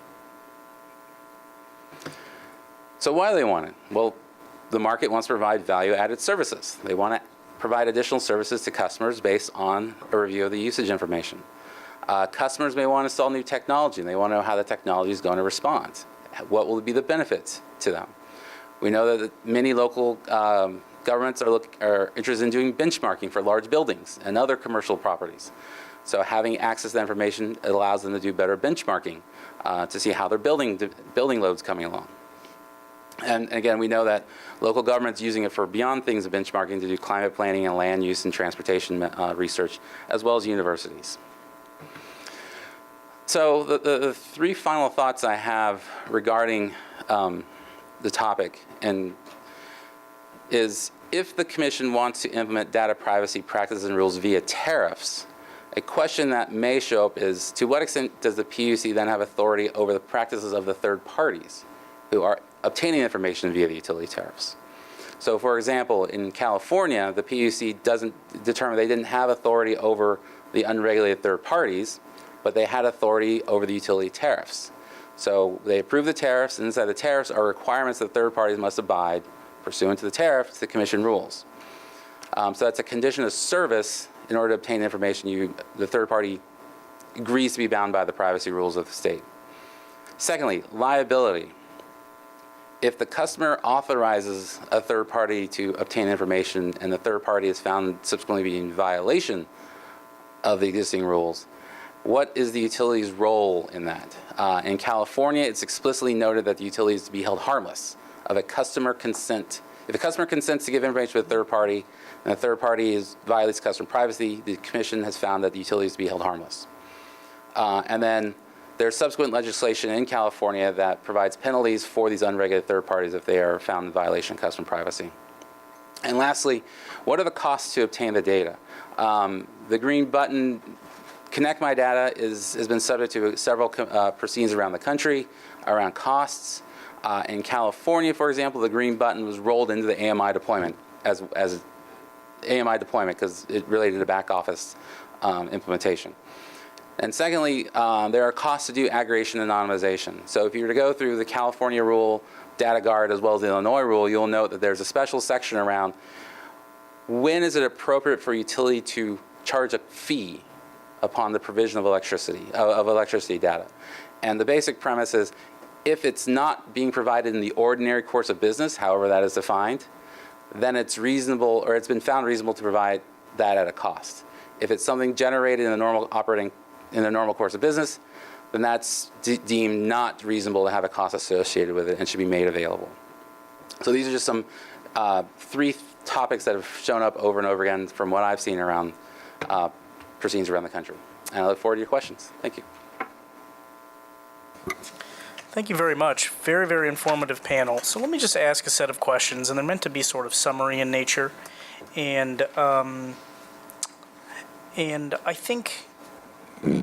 So why do they want it? Well, the market wants to provide value-added services. They want to provide additional services to customers based on a review of the usage information. Customers may want to install new technology, and they want to know how the technology is going to respond. What will be the benefits to them? We know that many local governments are interested in doing benchmarking for large buildings and other commercial properties. So having access to that information allows them to do better benchmarking to see how their building load's coming along. And again, we know that local governments using it for beyond things of benchmarking to do climate planning and land use and transportation research, as well as universities. So the three final thoughts I have regarding the topic is if the Commission wants to implement data privacy practices and rules via tariffs, a question that may show up is, to what extent does the PUC then have authority over the practices of the third parties who are obtaining information via the utility tariffs? So for example, in California, the PUC they didn't have authority over the unregulated third parties, but they had authority over the utility tariffs. So they approved the tariffs, and inside the tariffs are requirements that third parties must abide pursuant to the tariff to the Commission rules. So that's a condition of service. In order to obtain information, the third party agrees to be bound by the privacy rules of the state. Secondly, liability. If the customer authorizes a third party to obtain information and the third party is found subsequently to be in violation of the existing rules, what is the utility's role in that? In California, it's explicitly noted that the utility is to be held harmless of a customer consent. If a customer consents to give information to a third party and the third party violates customer privacy, the Commission has found that the utility is to be held harmless. And then there's subsequent legislation in California that provides penalties for these unregulated third parties if they are found in violation of customer privacy. And lastly, what are the costs to obtain the data? The green button, Connect My Data, has been subject to several proceedings around the country around costs. In California, for example, the green button was rolled into the AMI deployment as AMI deployment because it related to back office implementation. And secondly, there are costs to do aggregation and anonymization. So if you were to go through the California rule, Data Guard, as well as the Illinois rule, you'll note that there's a special section around when is it appropriate for utility to charge a fee upon the provision of electricity data. And the basic premise is if it's not being provided in the ordinary course of business, however that is defined, then it's reasonable, or it's been found reasonable to provide that at a cost. If it's something generated in the normal course of business, then that's deemed not reasonable to have a cost associated with it and should be made available. So these are just some three topics that have shown up over and over again from what I've seen around proceedings around the country. And I look forward to your questions. Thank you. Thank you very much. Very, very informative panel. So let me just ask a set of questions, and they're meant to be sort of summary in nature. And I think, well,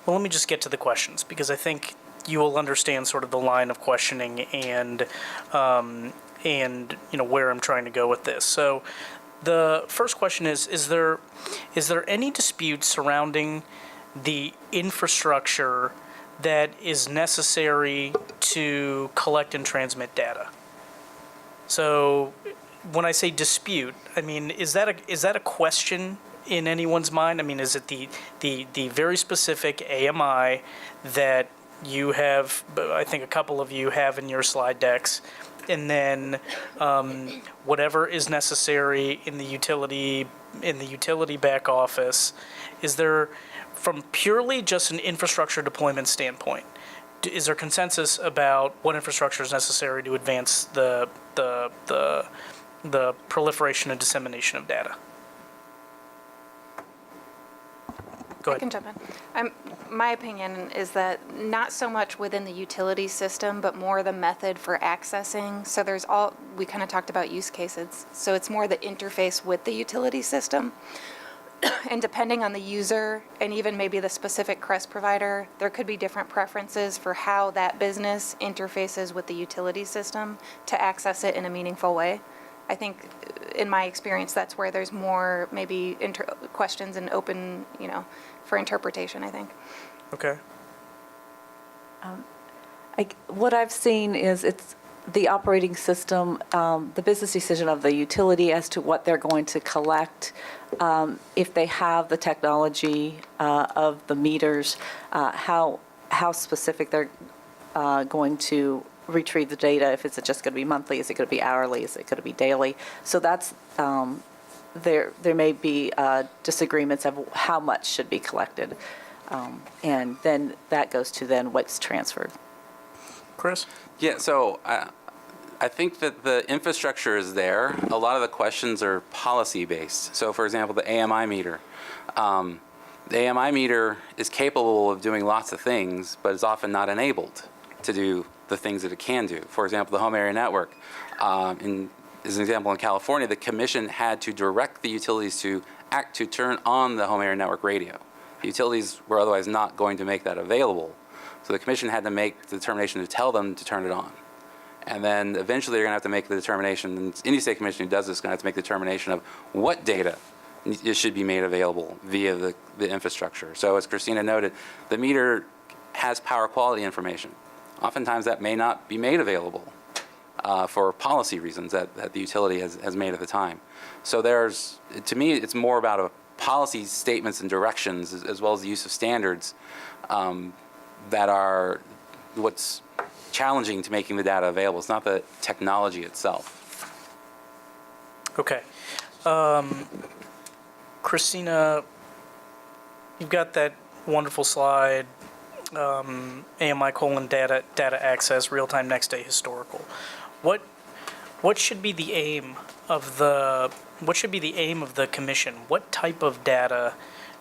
let me just get to the questions, because I think you will understand sort of the line of questioning and where I'm trying to go with this. So the first question is there any dispute surrounding the infrastructure that is necessary to collect and transmit data. So when I say dispute, I mean, is that a question in anyone's mind? I mean, is it the very specific AMI that you have, I think a couple of you have in your slide decks, and then whatever is necessary in the utility back office? Is there, from purely just an infrastructure deployment standpoint, is there consensus about what infrastructure is necessary to advance the proliferation and dissemination of data? Go I ahead. can jump in. My opinion is that not so much within the utility system, but more the method for accessing. So we kind of talked about use cases. So it's more the interface with the utility system. And depending on the user and even maybe the specific CREST provider, there could be different preferences for how that business interfaces with the utility system to access it in a meaningful way. I think, in my experience, that's where there's more maybe questions and open, for interpretation, I think. Okay. What I've seen is it's the operating system, the business decision of the utility as to what they're going to collect, if they have the technology of the meters, how specific they're going to retrieve the data, if it's just going to be monthly, is it going to be hourly, is it going to be daily? So that's, there may be disagreements of how much should be collected. And then that goes to then what's transferred. Chris? Yeah, so I think that the infrastructure is there. A lot of the questions are policy-based. So, for example, the AMI meter. The AMI meter is capable of doing lots of things, but is often not enabled to do the things that it can do. For example, the home area network. As an example, in California, the commission had to direct the utilities to turn on the home area network radio. The utilities were otherwise not going to make that available. So the commission had to make the determination to tell them to turn it on. And then eventually they're going to have to make the determination, and any state commission who does this is going to have to make the determination of what data it should be made available via the infrastructure. So as Krystina noted, the meter has power quality information. Oftentimes that may not be made available for policy reasons that the utility has made at the time. So to me, it's more about a policy statements and directions as well as the use of standards that are what's challenging to making the data available. It's not the technology itself. Okay. Krystina, you've got that wonderful slide, AMI : data access, real-time next day historical. What should be the aim of the commission? What type of data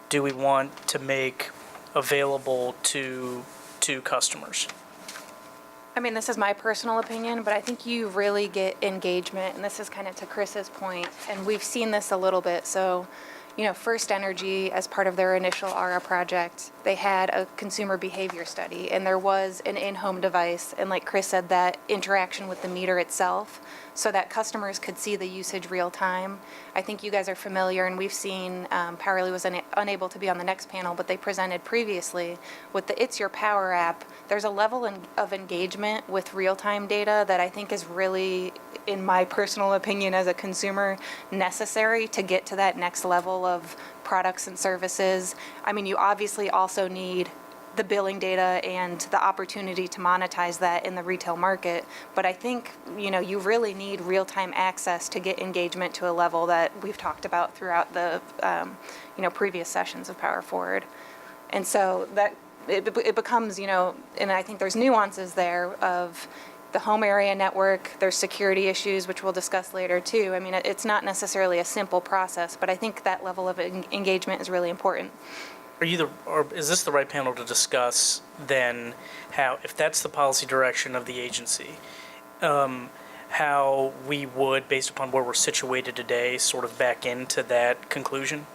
do we want to make available to customers? I mean, this is my personal opinion, but I think you really get engagement, and this is kind of to Chris's point, and we've seen this a little bit. So, First Energy, as part of their initial ARA project, they had a consumer behavior study, and there was an in-home device, and like Chris said, that interaction with the meter itself, so that customers could see the usage real time. I think you guys are familiar, and we've seen, Powerly was unable to be on the next panel, but they presented previously with the It's Your Power app. There's a level of engagement with real-time data that I think is really, in my personal opinion as a consumer, necessary to get to that next level of products and services. I mean, you obviously also need the billing data and the opportunity to monetize that in the retail market. But I think, you really need real-time access to get engagement to a level that we've talked about throughout the, previous sessions of Power Forward. And so that it becomes, and I think there's nuances there of the home area network, there's security issues, which we'll discuss later too. I mean, it's not necessarily a simple process, but I think that level of engagement is really important. Or is this the right panel to discuss then how, if that's the policy direction of the agency, how we would, based upon where we're situated today, sort of back into that conclusion?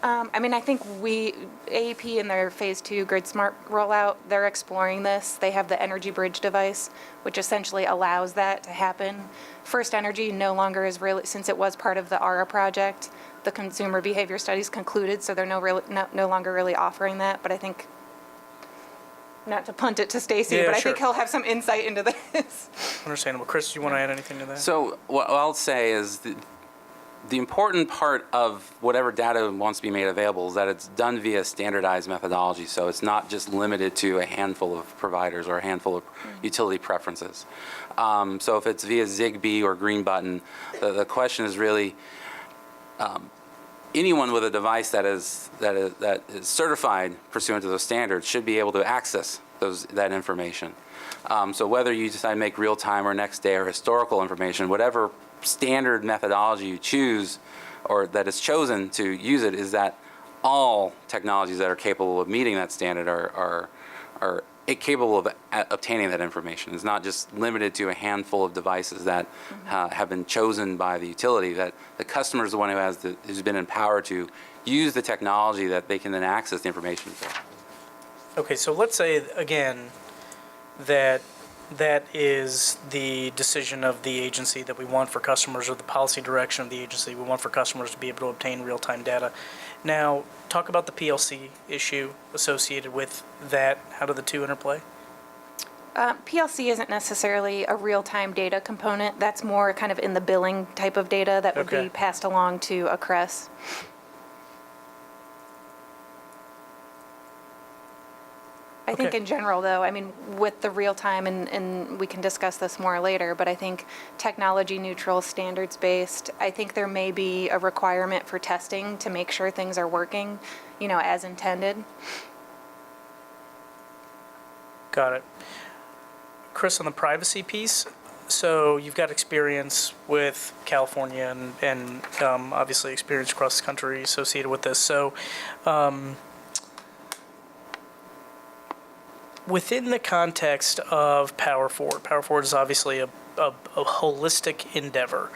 I think AEP in their phase 2 Grid Smart rollout, they're exploring this. They have the Energy Bridge device, which essentially allows that to happen. First Energy no longer is really, since it was part of the ARA project, the consumer behavior studies concluded, so they're no longer really offering that. But I think, not to punt it to Stacy, Yeah, but I sure. think he'll have some insight into this. Understandable. Chris, do you want to add anything to that? So what I'll say is the important part of whatever data wants to be made available is that it's done via standardized methodology. So it's not just limited to a handful of providers or a handful of utility preferences. So if it's via Zigbee or Green Button, the question is really anyone with a device that is certified pursuant to those standards should be able to access that information. So whether you decide to make real time or next day or historical information, whatever standard methodology you choose or that is chosen to use it, is that all technologies that are capable of meeting that standard are capable of obtaining that information. It's not just limited to a handful of devices that have been chosen by the utility, that the customer is the one who's been empowered to use the technology that they can then access the information for. Okay, so let's say, again, that is the decision of the agency that we want for customers, or the policy direction of the agency. We want for customers to be able to obtain real-time data. Now, talk about the PLC issue associated with that. How do the two interplay? PLC isn't necessarily a real-time data component. That's more kind of in the billing type of data that would Okay. be passed along to a CRES. I think Okay. in general, though, I mean, with the real-time, and we can discuss this more later, but I think technology-neutral, standards-based, I think there may be a requirement for testing to make sure things are working, as intended. Got it. Chris, on the privacy piece, so you've got experience with California and obviously experience across the country associated with this. So within the context of Power Forward is obviously a holistic endeavor.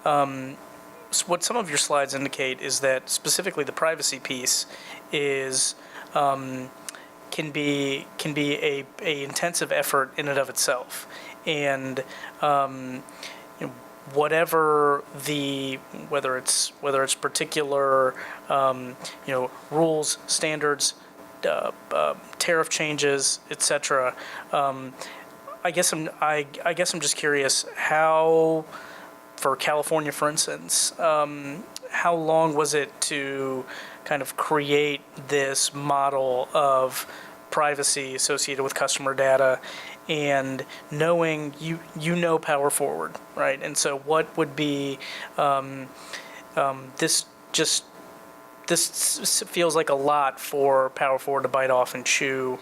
So what some of your slides indicate is that specifically the privacy piece is can be a intensive effort in and of itself, and whatever whether it's particular rules, standards, tariff changes, etc. I guess I'm just curious how, for California, for instance, how long was it to kind of create this model of privacy associated with customer data, and knowing you know Power Forward, right? And so what would be this feels like a lot for Power Forward to bite off and chew,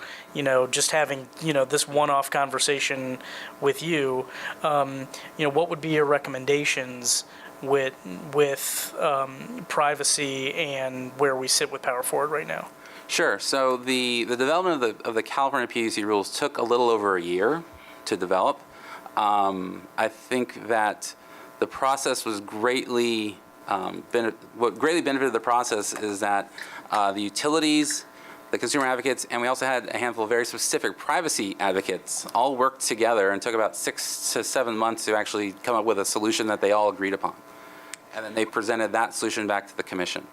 just having, this one-off conversation with you. What would be your recommendations with privacy and where we sit with Power Forward right now? Sure. So the development of the California PUC rules took a little over a year to develop. I think that the process was what greatly benefited the process is that the utilities, the consumer advocates, and we also had a handful of very specific privacy advocates all worked together and took about 6 to 7 months to actually come up with a solution that they all agreed upon. And then they presented that solution back to the commission.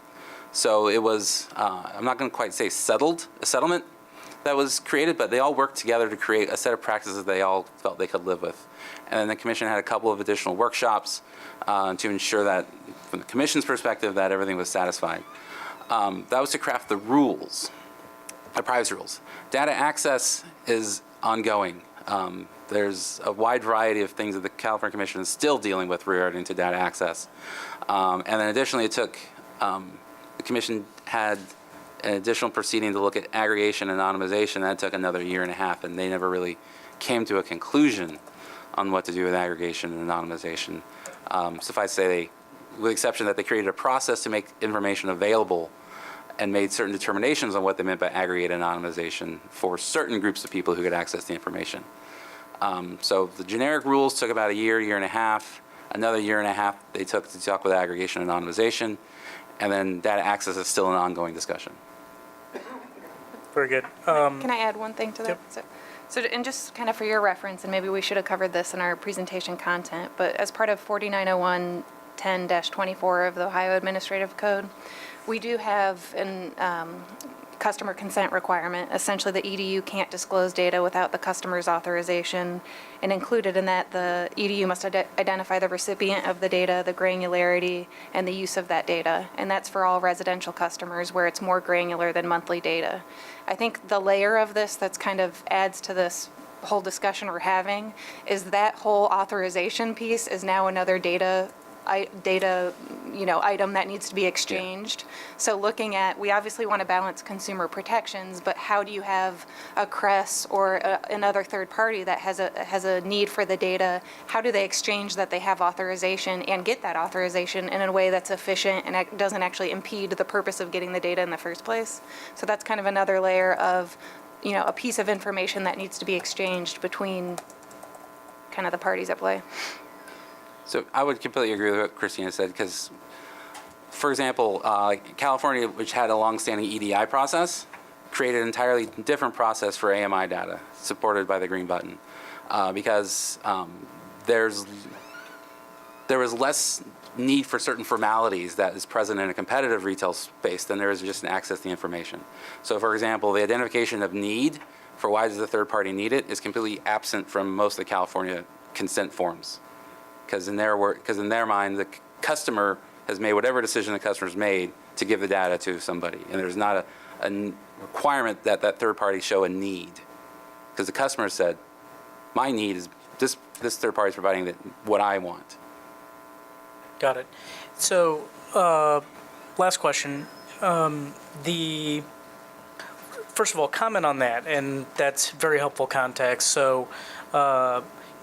So it was, I'm not going to quite say a settlement that was created, but they all worked together to create a set of practices they all felt they could live with. And then the commission had a couple of additional workshops to ensure that, from the commission's perspective, that everything was satisfied. That was to craft the rules, the privacy rules. Data access is ongoing. There's a wide variety of things that the California Commission is still dealing with regarding to data access. And then additionally, the Commission had an additional proceeding to look at aggregation and anonymization. That took another 1.5 years, and they never really came to a conclusion on what to do with aggregation and anonymization. Suffice to say, with the exception that they created a process to make information available and made certain determinations on what they meant by aggregated anonymization for certain groups of people who could access the information. So the generic rules took about 1.5 years. Another 1.5 years they took to talk with aggregation and anonymization, and then data access is still an ongoing discussion. Very good. Can I add one thing to that? Yep. So, and just kind of for your reference, and maybe we should have covered this in our presentation content, but as part of 4901 10-24 of the Ohio Administrative Code. We do have an customer consent requirement. Essentially, the EDU can't disclose data without the customer's authorization. And included in that, the EDU must identify the recipient of the data, the granularity, and the use of that data. And that's for all residential customers where it's more granular than monthly data. I think the layer of this that's kind of adds to this whole discussion we're having is that whole authorization piece is now another data item that needs to be exchanged. So looking at, we obviously want to balance consumer protections, but how do you have a CRES or another third party that has a need for the data? How do they exchange that they have authorization and get that authorization in a way that's efficient and it doesn't actually impede the purpose of getting the data in the first place? So that's kind of another layer of, a piece of information that needs to be exchanged between kind of the parties at play. So I would completely agree with what Krystina said, because, for example, California, which had a long-standing EDI process, created an entirely different process for AMI data, supported by the green button, because there was less need for certain formalities that is present in a competitive retail space than there is just an access to the information. So, for example, the identification of need for why does the third party need it is completely absent from most of the California consent forms. Because in their mind, the customer has made whatever decision the customer's made to give the data to somebody. And there's not a requirement that that third party show a need. Because the customer said, my need is this third party is providing what I want. Got it. So, last question. First of all, comment on that, and that's very helpful context. So,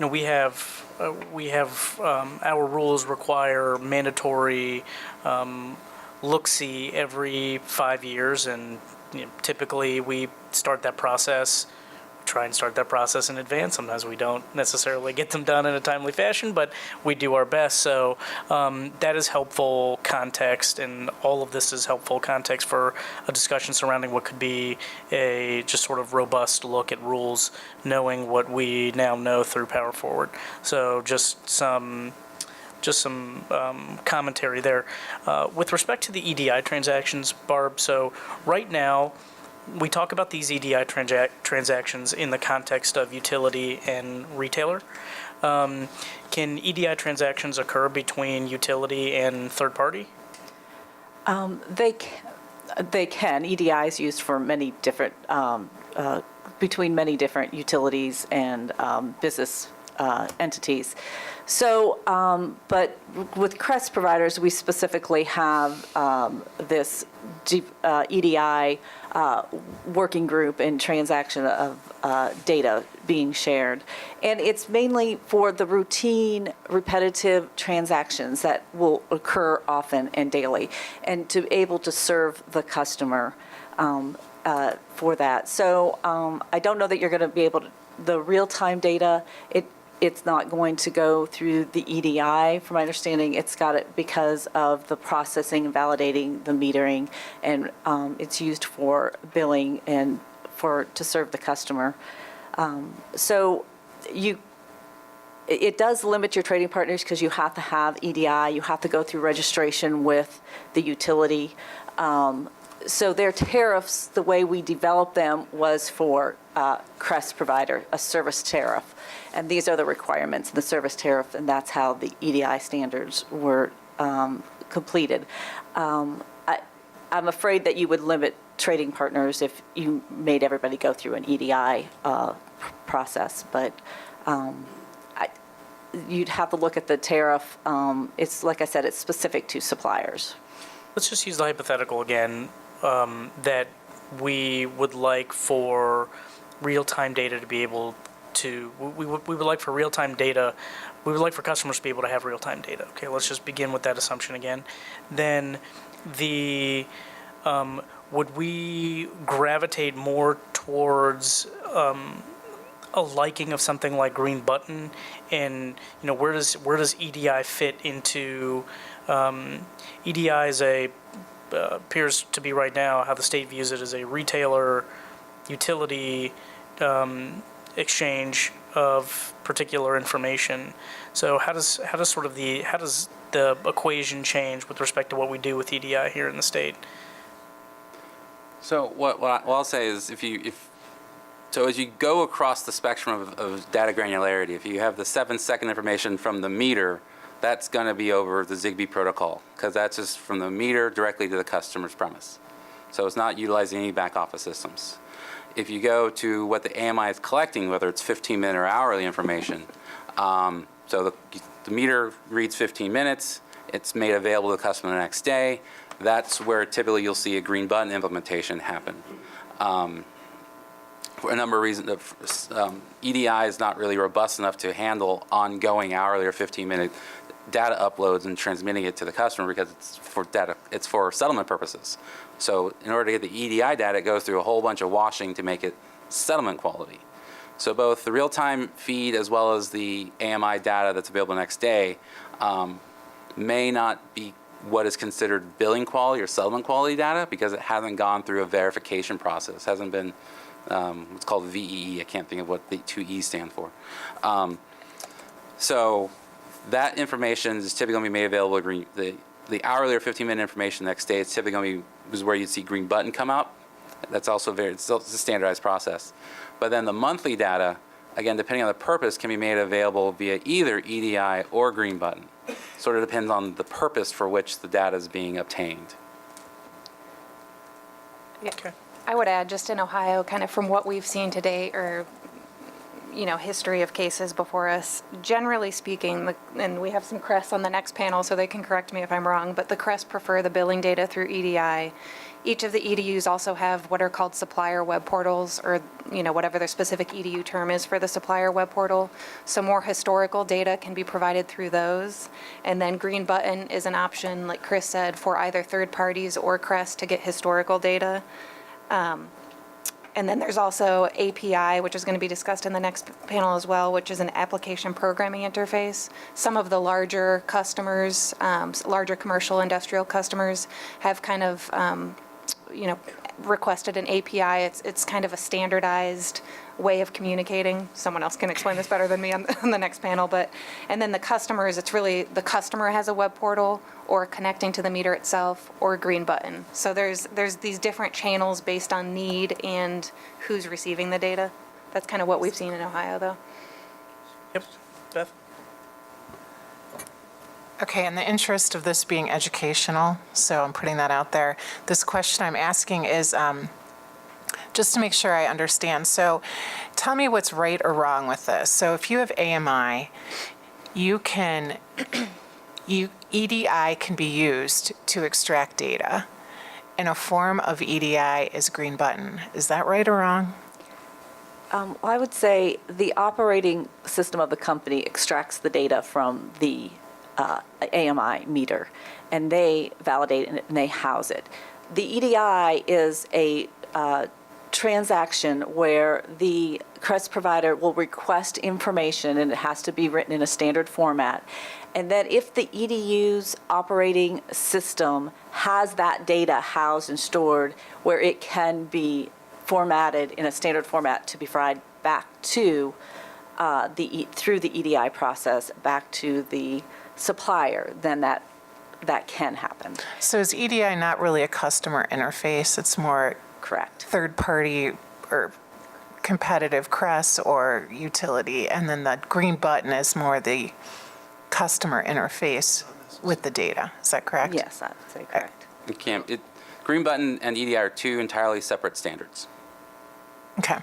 we have our rules require mandatory look-see every 5 years, and typically we try and start that process in advance. Sometimes we don't necessarily get them done in a timely fashion, but we do our best. So that is helpful context, and all of this is helpful context for a discussion surrounding what could be a just sort of robust look at rules, knowing what we now know through Power Forward. So just some commentary there. With respect to the EDI transactions, Barb, so right now, we talk about these EDI transactions in the context of utility and retailer. Can EDI transactions occur between utility and third party? They can. EDI is used for many different, between many different utilities and business entities. So, but with CRES providers, we specifically have this EDI working group and transaction of data being shared. And it's mainly for the routine, repetitive transactions that will occur often and daily, and to be able to serve the customer for that. So I don't know that you're going to be able to, the real-time data, it's not going to go through the EDI. From my understanding, it's got it because of the processing and validating the metering, and it's used for billing and to serve the customer. So it does limit your trading partners because you have to have EDI, you have to go through registration with the utility. So their tariffs, the way we developed them was for CRES provider, a service tariff. And these are the requirements in the service tariff, and that's how the EDI standards were completed. I'm afraid that you would limit trading partners if you made everybody go through an EDI process, but you'd have to look at the tariff. It's, like I said, it's specific to suppliers. Let's just use the hypothetical again, that we would like for real-time data to be able to, we would like for real-time data, we would like for customers to be able to have real-time data. Okay, let's just begin with that assumption again. Then would we gravitate more towards a liking of something like green button, and where does EDI fit into EDI appears to be right now how the state views it as a retailer utility exchange of particular information. So how does the equation change with respect to what we do with EDI here in the state. So what I'll say is so as you go across the spectrum of data granularity, if you have the 7-second information from the meter, that's going to be over the Zigbee protocol, because that's just from the meter directly to the customer's premise. So it's not utilizing any back office systems. If you go to what the AMI is collecting, whether it's 15-minute or hourly information, so the meter reads 15 minutes, it's made available to the customer the next day. That's where typically you'll see a green button implementation happen. For a number of reasons, EDI is not really robust enough to handle ongoing hourly or 15-minute data uploads and transmitting it to the customer, because it's for settlement purposes. So in order to get the EDI data, it goes through a whole bunch of washing to make it settlement quality. So both the real-time feed as well as the AMI data that's available next day may not be what is considered billing quality or settlement quality data, because it hasn't gone through a verification process, hasn't been what's called VEE. I can't think of what the 2 E's stand for. So that information is typically going to be made available. The hourly or 15-minute information next day is typically going to be is where you'd see green button come out. That's also it's a standardized process. But then the monthly data, again, depending on the purpose, can be made available via either EDI or green button. Sort of depends on the purpose for which the data is being obtained. Okay. I would add, just in Ohio, kind of from what we've seen to date, or history of cases before us, generally speaking, and we have some CREST on the next panel, so they can correct me if I'm wrong, but the CREST prefer the billing data through EDI. Each of the EDUs also have what are called supplier web portals, or whatever their specific EDU term is for the supplier web portal. So more historical data can be provided through those. And then green button is an option, like Chris said, for either third parties or CREST to get historical data. And then there's also API, which is going to be discussed in the next panel as well, which is an application programming interface. Some of the larger customers, larger commercial industrial customers, have kind of, requested an API. It's kind of a standardized way of communicating. Someone else can explain this better than me on the next panel. And then the customers, it's really the customer has a web portal, or connecting to the meter itself, or a green button. So there's these different channels based on need and who's receiving the data. That's kind of what we've seen in Ohio, though. Yep. Beth? Okay, in the interest of this being educational, so I'm putting that out there, this question I'm asking is just to make sure I understand. So tell me what's right or wrong with this. So if you have AMI, EDI can be used to extract data, and a form of EDI is green button. Is that right or wrong? I would say the operating system of the company extracts the data from the AMI meter, and they validate it and they house it. The EDI is a transaction where the CREST provider will request information, and it has to be written in a standard format. And then if the EDU's operating system has that data housed and stored where it can be formatted in a standard format to be provided back to through the EDI process back to the supplier, then that can happen. So is EDI not really a customer interface? It's more Correct. third-party or competitive CREST or utility, and then the green button is more the customer interface with the data. Is that correct? Yes, I would say correct. Green button and EDI are two entirely separate standards. Okay.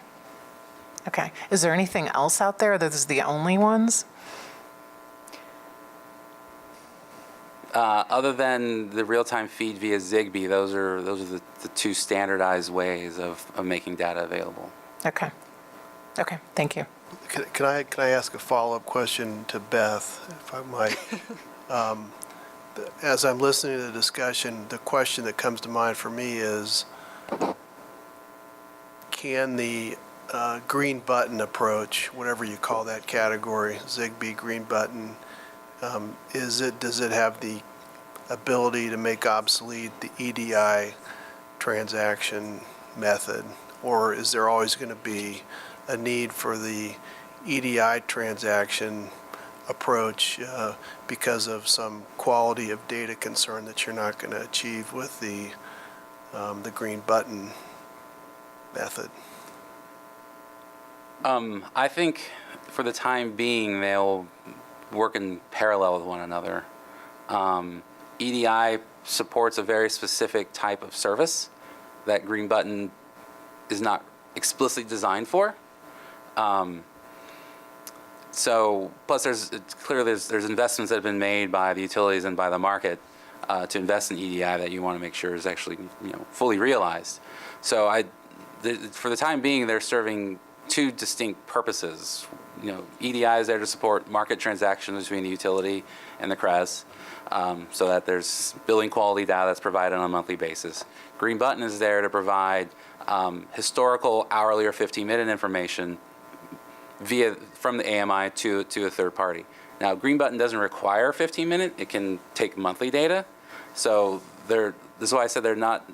Okay. Is there anything else out there that is the only ones? Other than the real-time feed via Zigbee, those are the two standardized ways of making data available. Okay. Okay. Thank you. Can I ask a follow-up question to Beth, if I might? As I'm listening to the discussion, the question that comes to mind for me is, can the green button approach, whatever you call that category, Zigbee, green button, does it have the ability to make obsolete the EDI transaction method? Or is there always going to be a need for the EDI transaction approach because of some quality of data concern that you're not going to achieve with the green button method? I think for the time being, they'll work in parallel with one another. EDI supports a very specific type of service that green button is not explicitly designed for. So plus it's clear there's investments that have been made by the utilities and by the market to invest in EDI that you want to make sure is actually fully realized. So for the time being, they're serving two distinct purposes. EDI is there to support market transactions between the utility and the CRES, so that there's billing quality data that's provided on a monthly basis. Green button is there to provide historical hourly or 15-minute information from the AMI to a third party. Now, green button doesn't require 15-minute; it can take monthly data. So this is why I said they're not.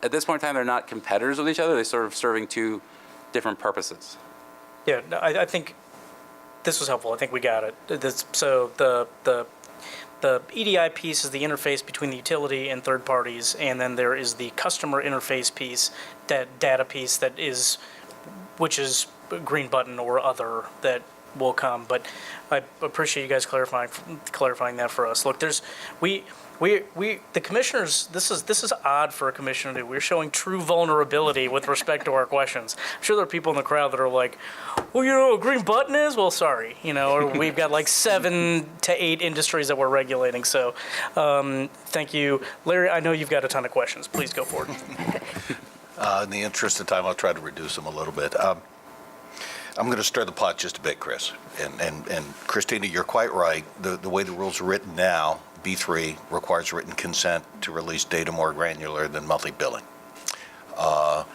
At this point in time, they're not competitors with each other. They're sort of serving two different purposes. Yeah, no, I think this was helpful. I think we got it. So the EDI piece is the interface between the utility and third parties, and then there is the customer interface piece, that data piece which is green button or other that will come. But I appreciate you guys clarifying that for us. Look, the commissioners, this is odd for a commissioner to do. We're showing true vulnerability with respect to our questions. I'm sure there are people in the crowd that are like, well, you know what a green button is? Well, sorry, or we've got like 7 to 8 industries that we're regulating. So thank you. Larry, I know you've got a ton of questions. Please go forward. In the interest of time, I'll try to reduce them a little bit. I'm going to stir the pot just a bit, Chris. And Krystina, you're quite right. The way the rules are written now, B3 requires written consent to release data more granular than monthly billing. And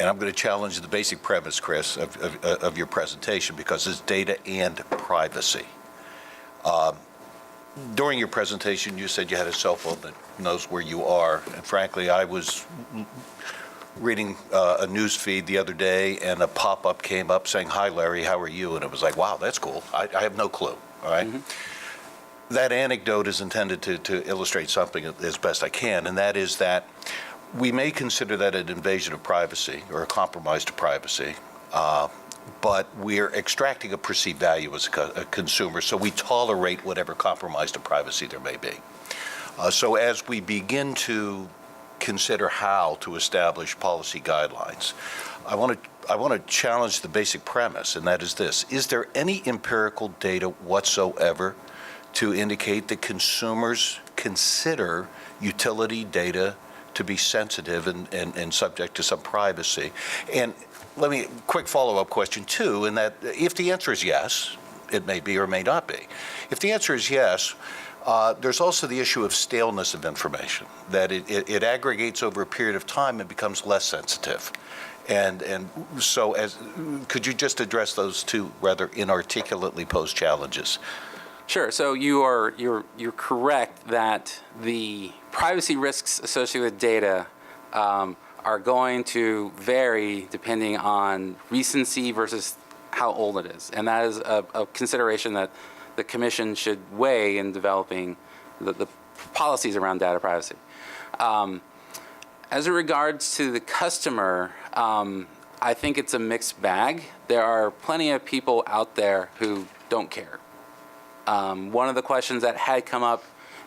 I'm going to challenge the basic premise, Chris, of your presentation, because it's data and privacy. During your presentation, you said you had a cell phone that knows where you are. And frankly, I was reading a news feed the other day, and a pop-up came up saying, "Hi, Larry, how are you?" And it was like, wow, that's cool. I have no clue, all right? Mm-hmm. That anecdote is intended to illustrate something as best I can, and that is that we may consider that an invasion of privacy or a compromise to privacy, but we're extracting a perceived value as a consumer, so we tolerate whatever compromise to privacy there may be. So as we begin to consider how to establish policy guidelines, I want to challenge the basic premise, and that is this: is there any empirical data whatsoever to indicate that consumers consider utility data to be sensitive and subject to some privacy? And quick follow-up question too, in that if the answer is yes, it may be or may not be. If the answer is yes, there's also the issue of staleness of information, that it aggregates over a period of time and becomes less sensitive. And so could you just address those two rather inarticulately posed challenges? Sure. So you're correct that the privacy risks associated with data are going to vary depending on recency versus how old it is, and that is a consideration that the Commission should weigh in developing the policies around data privacy. As it regards to the customer, I think it's a mixed bag. There are plenty of people out there who don't care. One of the questions that had come up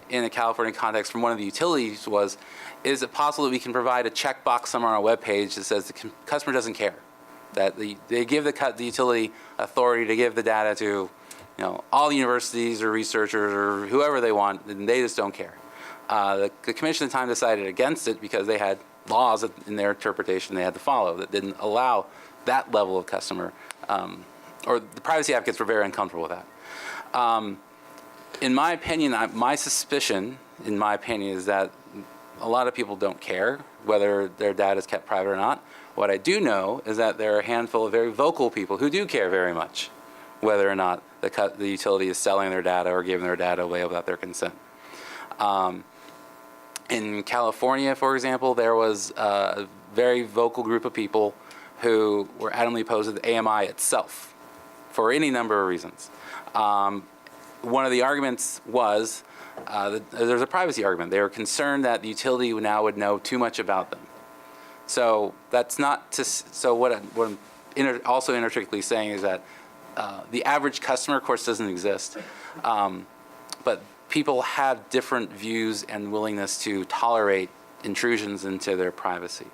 in the California context from one of the utilities was, is it possible that we can provide a checkbox somewhere on our webpage that says the customer doesn't care, that they give the utility authority to give the data to all the universities or researchers or whoever they want, and they just don't care. The Commission at the time decided against it because they had laws in their interpretation they had to follow that didn't allow that level of customer, or the privacy advocates were very uncomfortable with that. In my opinion, my suspicion, is that a lot of people don't care whether their data is kept private or not. What I do know is that there are a handful of very vocal people who do care very much whether or not the utility is selling their data or giving their data away without their consent. In California, for example, there was a very vocal group of people who were adamantly opposed to the AMI itself for any number of reasons. one of the arguments was there's a privacy argument. They were concerned that the utility now would know too much about them. So that's not to. So what I'm also intricately saying is that the average customer, of course, doesn't exist, but people have different views and willingness to tolerate intrusions into their privacy.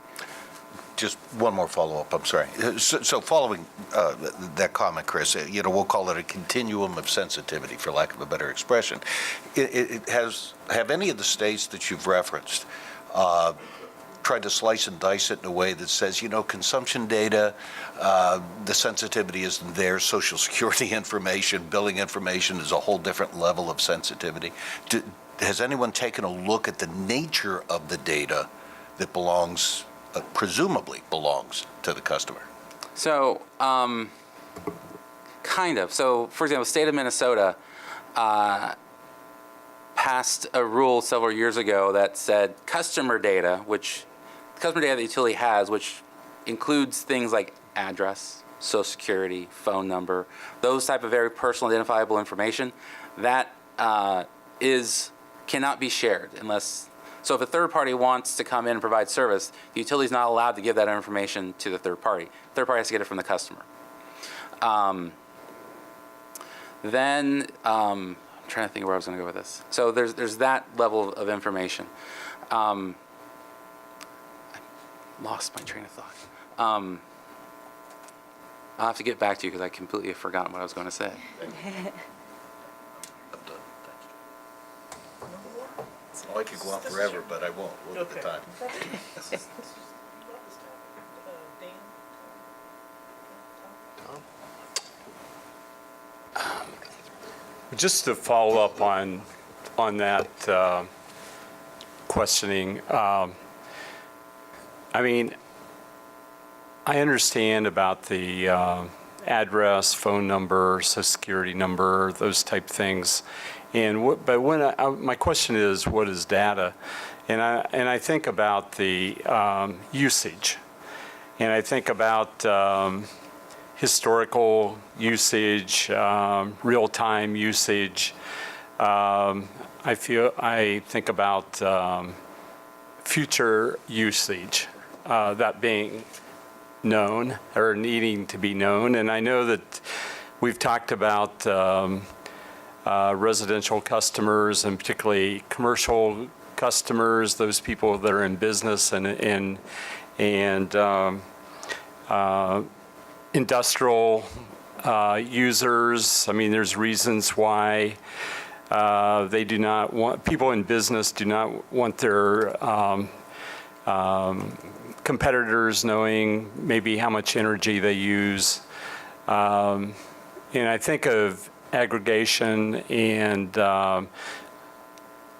Just one more follow-up, I'm sorry. So following that comment, Chris, we'll call it a continuum of sensitivity, for lack of a better expression. Have any of the states that you've referenced tried to slice and dice it in a way that says, consumption data, the sensitivity isn't there, Social Security information, billing information is a whole different level of sensitivity? Has anyone taken a look at the nature of the data that presumably belongs to the customer? So, kind of. So, for example, the state of Minnesota passed a rule several years ago that said customer data the utility has, which includes things like address, Social Security, phone number, those type of very personal identifiable information, that cannot be shared unless. So if a third party wants to come in and provide service, the utility is not allowed to give that information to the third party. The third party has to get it from the customer. I'm trying to think where I was going to go with this. So there's that level of information. I lost my train of thought. I'll have to get back to you because I completely have forgotten what I was going to say. I could go on forever, but I won't. We'll look at the time. Just to follow up on that questioning, I understand about the address, phone number, Social Security number, those type things. But my question is, what is data? And I think about the usage, and I think about historical usage, real-time usage. I think about future usage, that being known or needing to be known. And I know that we've talked about residential customers and particularly commercial customers, those people that are in business and industrial users. There's reasons why they do not want, people in business do not want their competitors knowing maybe how much energy they use. And I think of aggregation, and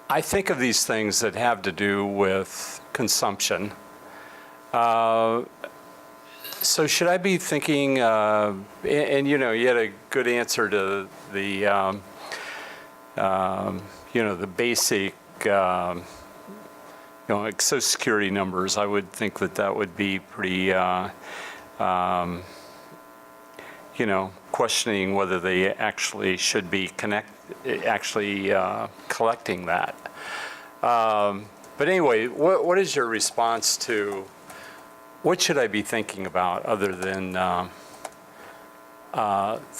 I think of these things that have to do with consumption. So should I be thinking, and you had a good answer to the, the basic, like Social Security numbers. I would think that would be pretty, questioning whether they actually should be collecting that. But anyway, what is your response to what should I be thinking about other than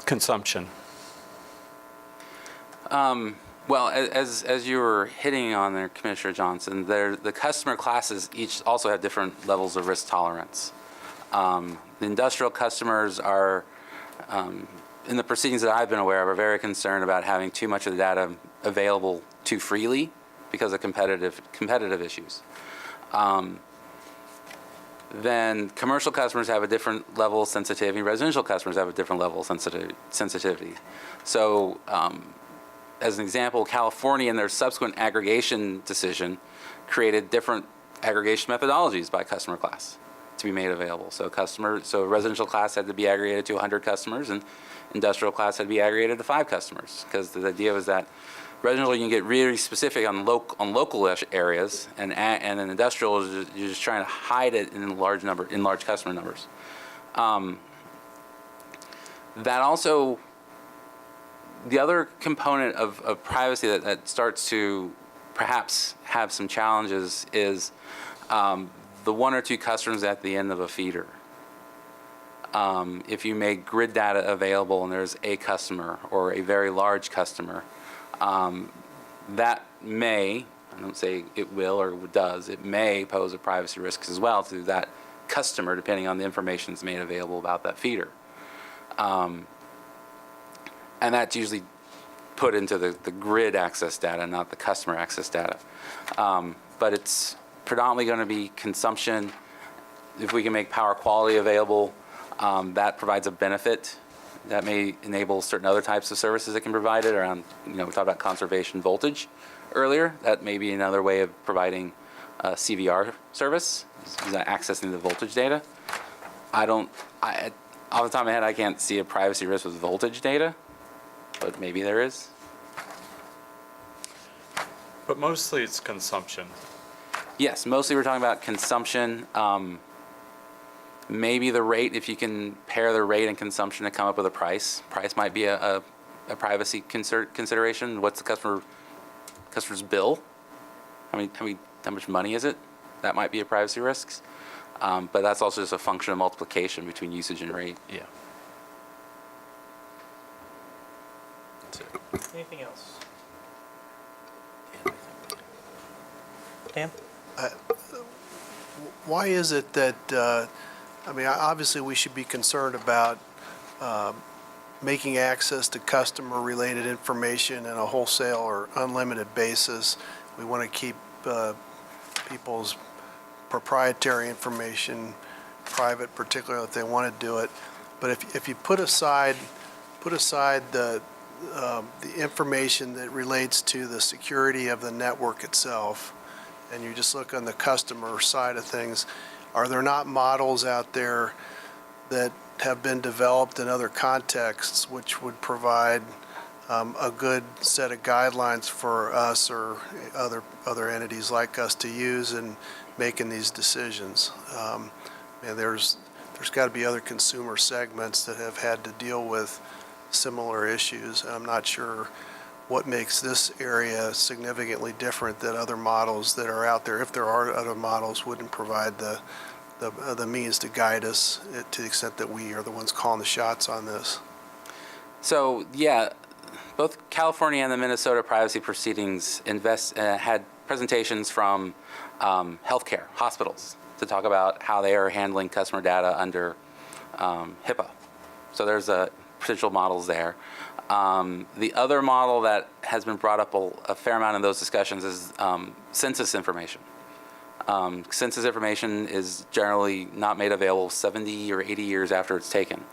consumption? Well, as you were hitting on there, Commissioner Johnson, the customer classes each also have different levels of risk tolerance. The industrial customers are, in the proceedings that I've been aware of, are very concerned about having too much of the data available too freely because of competitive issues. Then commercial customers have a different level of sensitivity. Residential customers have a different level of sensitivity. So, as an example, California, in their subsequent aggregation decision, created different aggregation methodologies by customer class to be made available. So residential class had to be aggregated to 100 customers, and industrial class had to be aggregated to 5 customers, because the idea was that residential you can get really specific on local areas, and in industrial you're just trying to hide it in large customer numbers. That also The other component of privacy that starts to perhaps have some challenges is the one or two customers at the end of a feeder. If you make grid data available and there's a customer or a very large customer, that may, I don't say it will or does, it may pose a privacy risk as well to that customer, depending on the information that's made available about that feeder. And that's usually put into the grid access data, not the customer access data. But it's predominantly going to be consumption. If we can make power quality available, that provides a benefit. That may enable certain other types of services that can provide it around, we talked about conservation voltage earlier. That may be another way of providing a CVR service, is accessing the voltage data. Off the top of my head, I can't see a privacy risk with voltage data, but maybe there is. But mostly it's consumption. Yes, mostly we're talking about consumption. Maybe the rate, if you can pair the rate and consumption to come up with a price. Price might be a privacy consideration. What's the customer's bill? How much money is it? That might be a privacy risk. But that's also just a function of multiplication between usage and rate. Yeah. Anything else? Dan? Why is it that, obviously we should be concerned about making access to customer-related information in a wholesale or unlimited basis. We want to keep people's proprietary information private, particularly if they want to do it. But if you put aside the information that relates to the security of the network itself, and you just look on the customer side of things, are there not models out there that have been developed in other contexts which would provide a good set of guidelines for us or other entities like us to use in making these decisions? And there's got to be other consumer segments that have had to deal with similar issues. I'm not sure what makes this area significantly different than other models that are out there. If there are other models, wouldn't provide the means to guide us to the extent that we are the ones calling the shots on this. So yeah, both California and the Minnesota privacy proceedings had presentations from healthcare hospitals to talk about how they are handling customer data under HIPAA. So there's potential models there. The other model that has been brought up a fair amount in those discussions is census information. Census information is generally not made available 70 or 80 years after it's taken.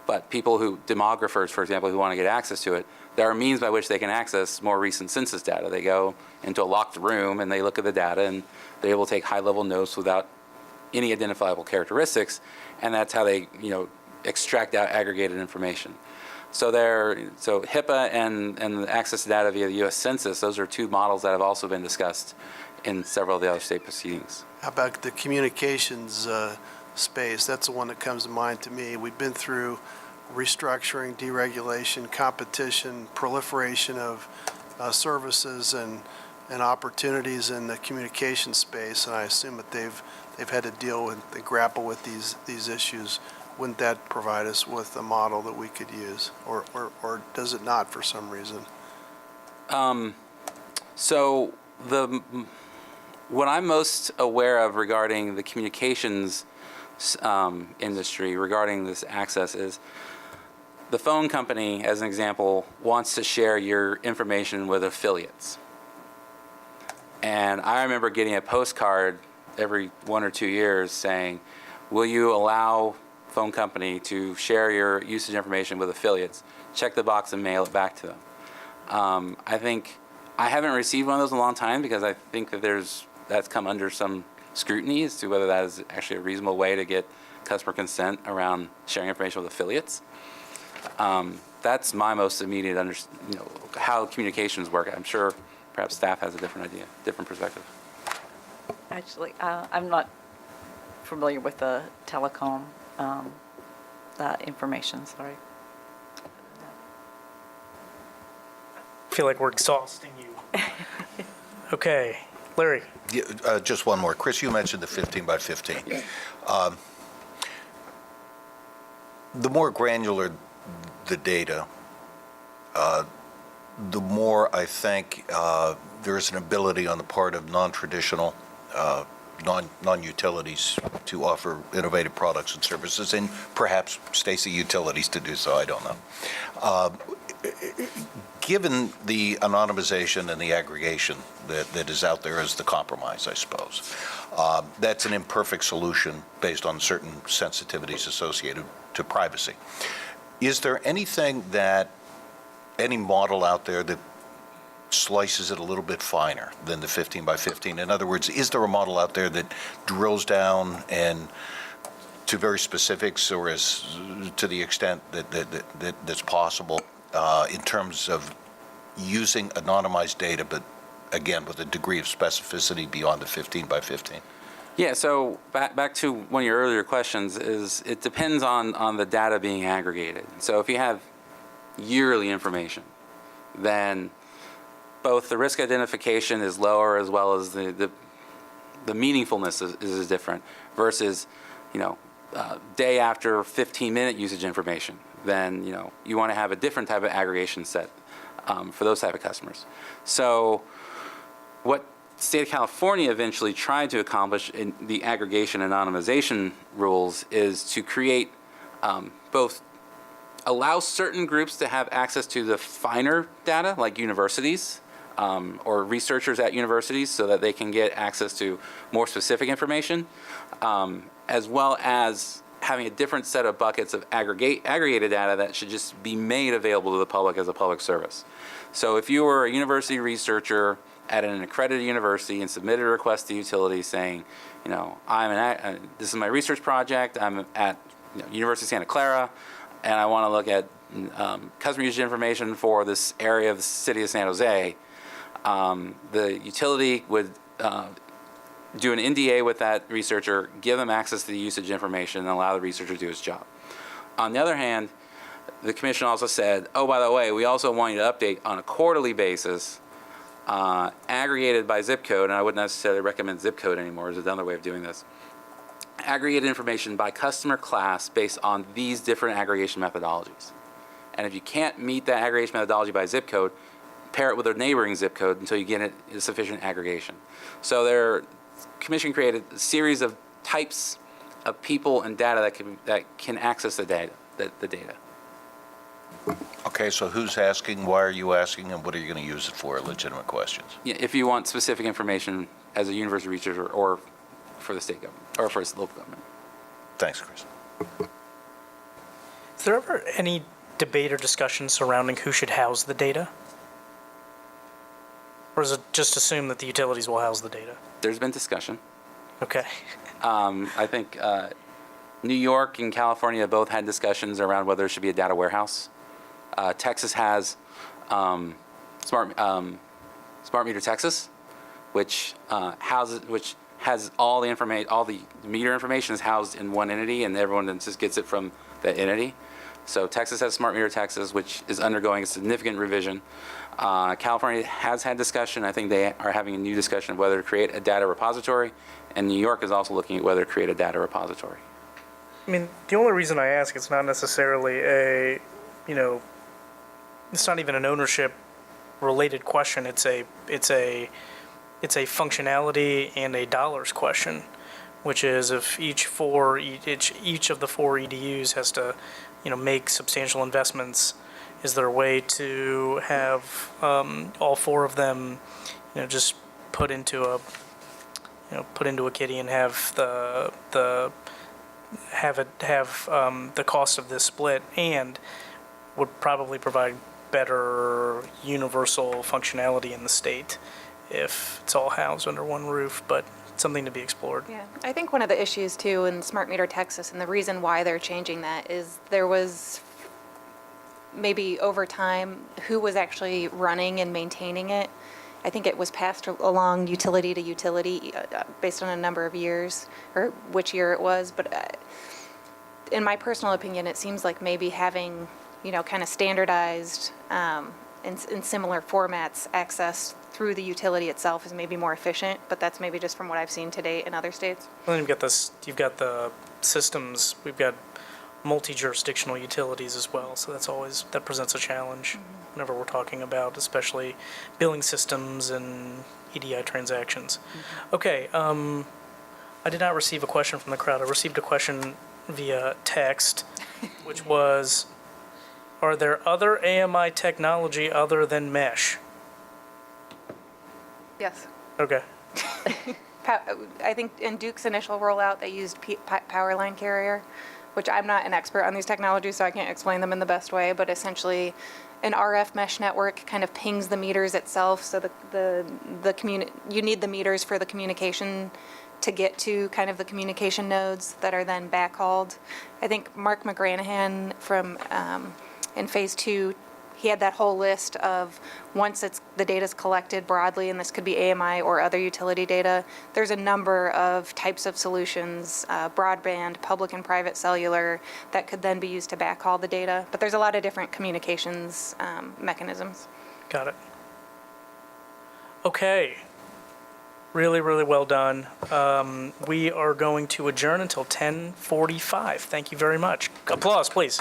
But demographers, for example, who want to get access to it, there are means by which they can access more recent census data. They go into a locked room and they look at the data and they're able to take high-level notes without any identifiable characteristics, and that's how they, extract out aggregated information. So HIPAA and the access to data via the U.S. Census, those are two models that have also been discussed in several of the other state proceedings. How about the communications space? That's the one that comes to mind to me. We've been through restructuring, deregulation, competition, proliferation of services and opportunities in the communication space, and I assume that they've had to deal with and grapple with these issues. Wouldn't that provide us with a model that we could use, or does it not for some reason? So what I'm most aware of regarding the communications industry regarding this access is the phone company, as an example, wants to share your information with affiliates. And I remember getting a postcard every 1 or 2 years saying, will you allow phone company to share your usage information with affiliates? Check the box and mail it back to them. I haven't received one of those in a long time because I think that that's come under some scrutiny as to whether that is actually a reasonable way to get customer consent around sharing information with affiliates. That's my most immediate how communications work. I'm sure perhaps staff has a different idea, different perspective. Actually, I'm not familiar with the telecom information, sorry. I feel like we're exhausting you. Okay, Larry. Yeah, just one more. Chris, you mentioned the 15 by 15. The more granular the data, the more I think there is an ability on the part of non-traditional, non-utilities to offer innovative products and services, and perhaps Stacy utilities to do so, I don't know. Given the anonymization and the aggregation that is out there as the compromise, I suppose, that's an imperfect solution based on certain sensitivities associated to privacy. Is there anything any model out there that slices it a little bit finer than the 15 by 15? In other words, is there a model out there that drills down and to very specifics, or as to the extent that's possible in terms of using anonymized data, but again with a degree of specificity beyond the 15 by 15? Yeah, so back to one of your earlier questions is it depends on the data being aggregated. So if you have yearly information, then both the risk identification is lower as well as the meaningfulness is different versus, day after 15-minute usage information. Then, you want to have a different type of aggregation set for those type of customers. So what the state of California eventually tried to accomplish in the aggregation and anonymization rules is to create both allow certain groups to have access to the finer data, like universities or researchers at universities, so that they can get access to more specific information, as well as having a different set of buckets of aggregated data that should just be made available to the public as a public service. So if you were a university researcher at an accredited university and submitted a request to utility saying, this is my research project, I'm at University of Santa Clara, and I want to look at customer usage information for this area of the city of San Jose, the utility would do an NDA with that researcher, give them access to the usage information, and allow the researcher to do his job. On the other hand, the commission also said, oh, by the way, we also want you to update on a quarterly basis, aggregated by zip code, and I wouldn't necessarily recommend zip code anymore, there's another way of doing this, aggregated information by customer class based on these different aggregation methodologies. And if you can't meet that aggregation methodology by zip code, pair it with a neighboring zip code until you get it a sufficient aggregation. So the commission created a series of types of people and data that can access the data. Okay, so who's asking, why are you asking, and what are you going to use it for? Legitimate questions. Yeah, if you want specific information as a university researcher or for the state government or for the local government. Thanks, Chris. Is there ever any debate or discussion surrounding who should house the data? Or is it just assumed that the utilities will house the data? There's been discussion. Okay. I think New York and California both had discussions around whether there should be a data warehouse. Texas has Smart Meter Texas, which has all the meter information is housed in one entity, and everyone then just gets it from that entity. So Texas has Smart Meter Texas, which is undergoing a significant revision. California has had discussion. I think they are having a new discussion of whether to create a data repository, and New York is also looking at whether to create a data repository. I mean, the only reason I ask, it's not necessarily it's not even an ownership-related question. It's a functionality and a dollars question, which is if each of the four EDUs has to, make substantial investments, is there a way to have all four of them, just put into a kitty and have the cost of this split, and would probably provide better universal functionality in the state if it's all housed under one roof, but something to be explored. Yeah, I think one of the issues too in Smart Meter Texas, and the reason why they're changing that, is there was maybe over time who was actually running and maintaining it. I think it was passed along utility to utility based on a number of years, or which year it was, but in my personal opinion, it seems like maybe having kind of standardized in similar formats, access through the utility itself is maybe more efficient, but that's maybe just from what I've seen to date in other states. Well, then you've got the systems, we've got multi-jurisdictional utilities as well, so that presents a challenge whenever we're talking about especially billing systems and EDI transactions. Okay, I did not receive a question from the crowd. I received a question via text, which was, are there other AMI technology other than mesh? Yes. Okay. I think in Duke's initial rollout, they used power line carrier, which I'm not an expert on these technologies, so I can't explain them in the best way, but essentially an RF mesh network kind of pings the meters itself, so you need the meters for the communication to get to kind of the communication nodes that are then backhauled. I think Mark McGranahan from in phase 2, he had that whole list of once the data's collected broadly, and this could be AMI or other utility data, there's a number of types of solutions, broadband, public and private cellular, that could then be used to backhaul the data. But there's a lot of different communications mechanisms. Got it. Okay. Really, really well done. We are going to adjourn until 10:45. Thank you very much. Applause, please.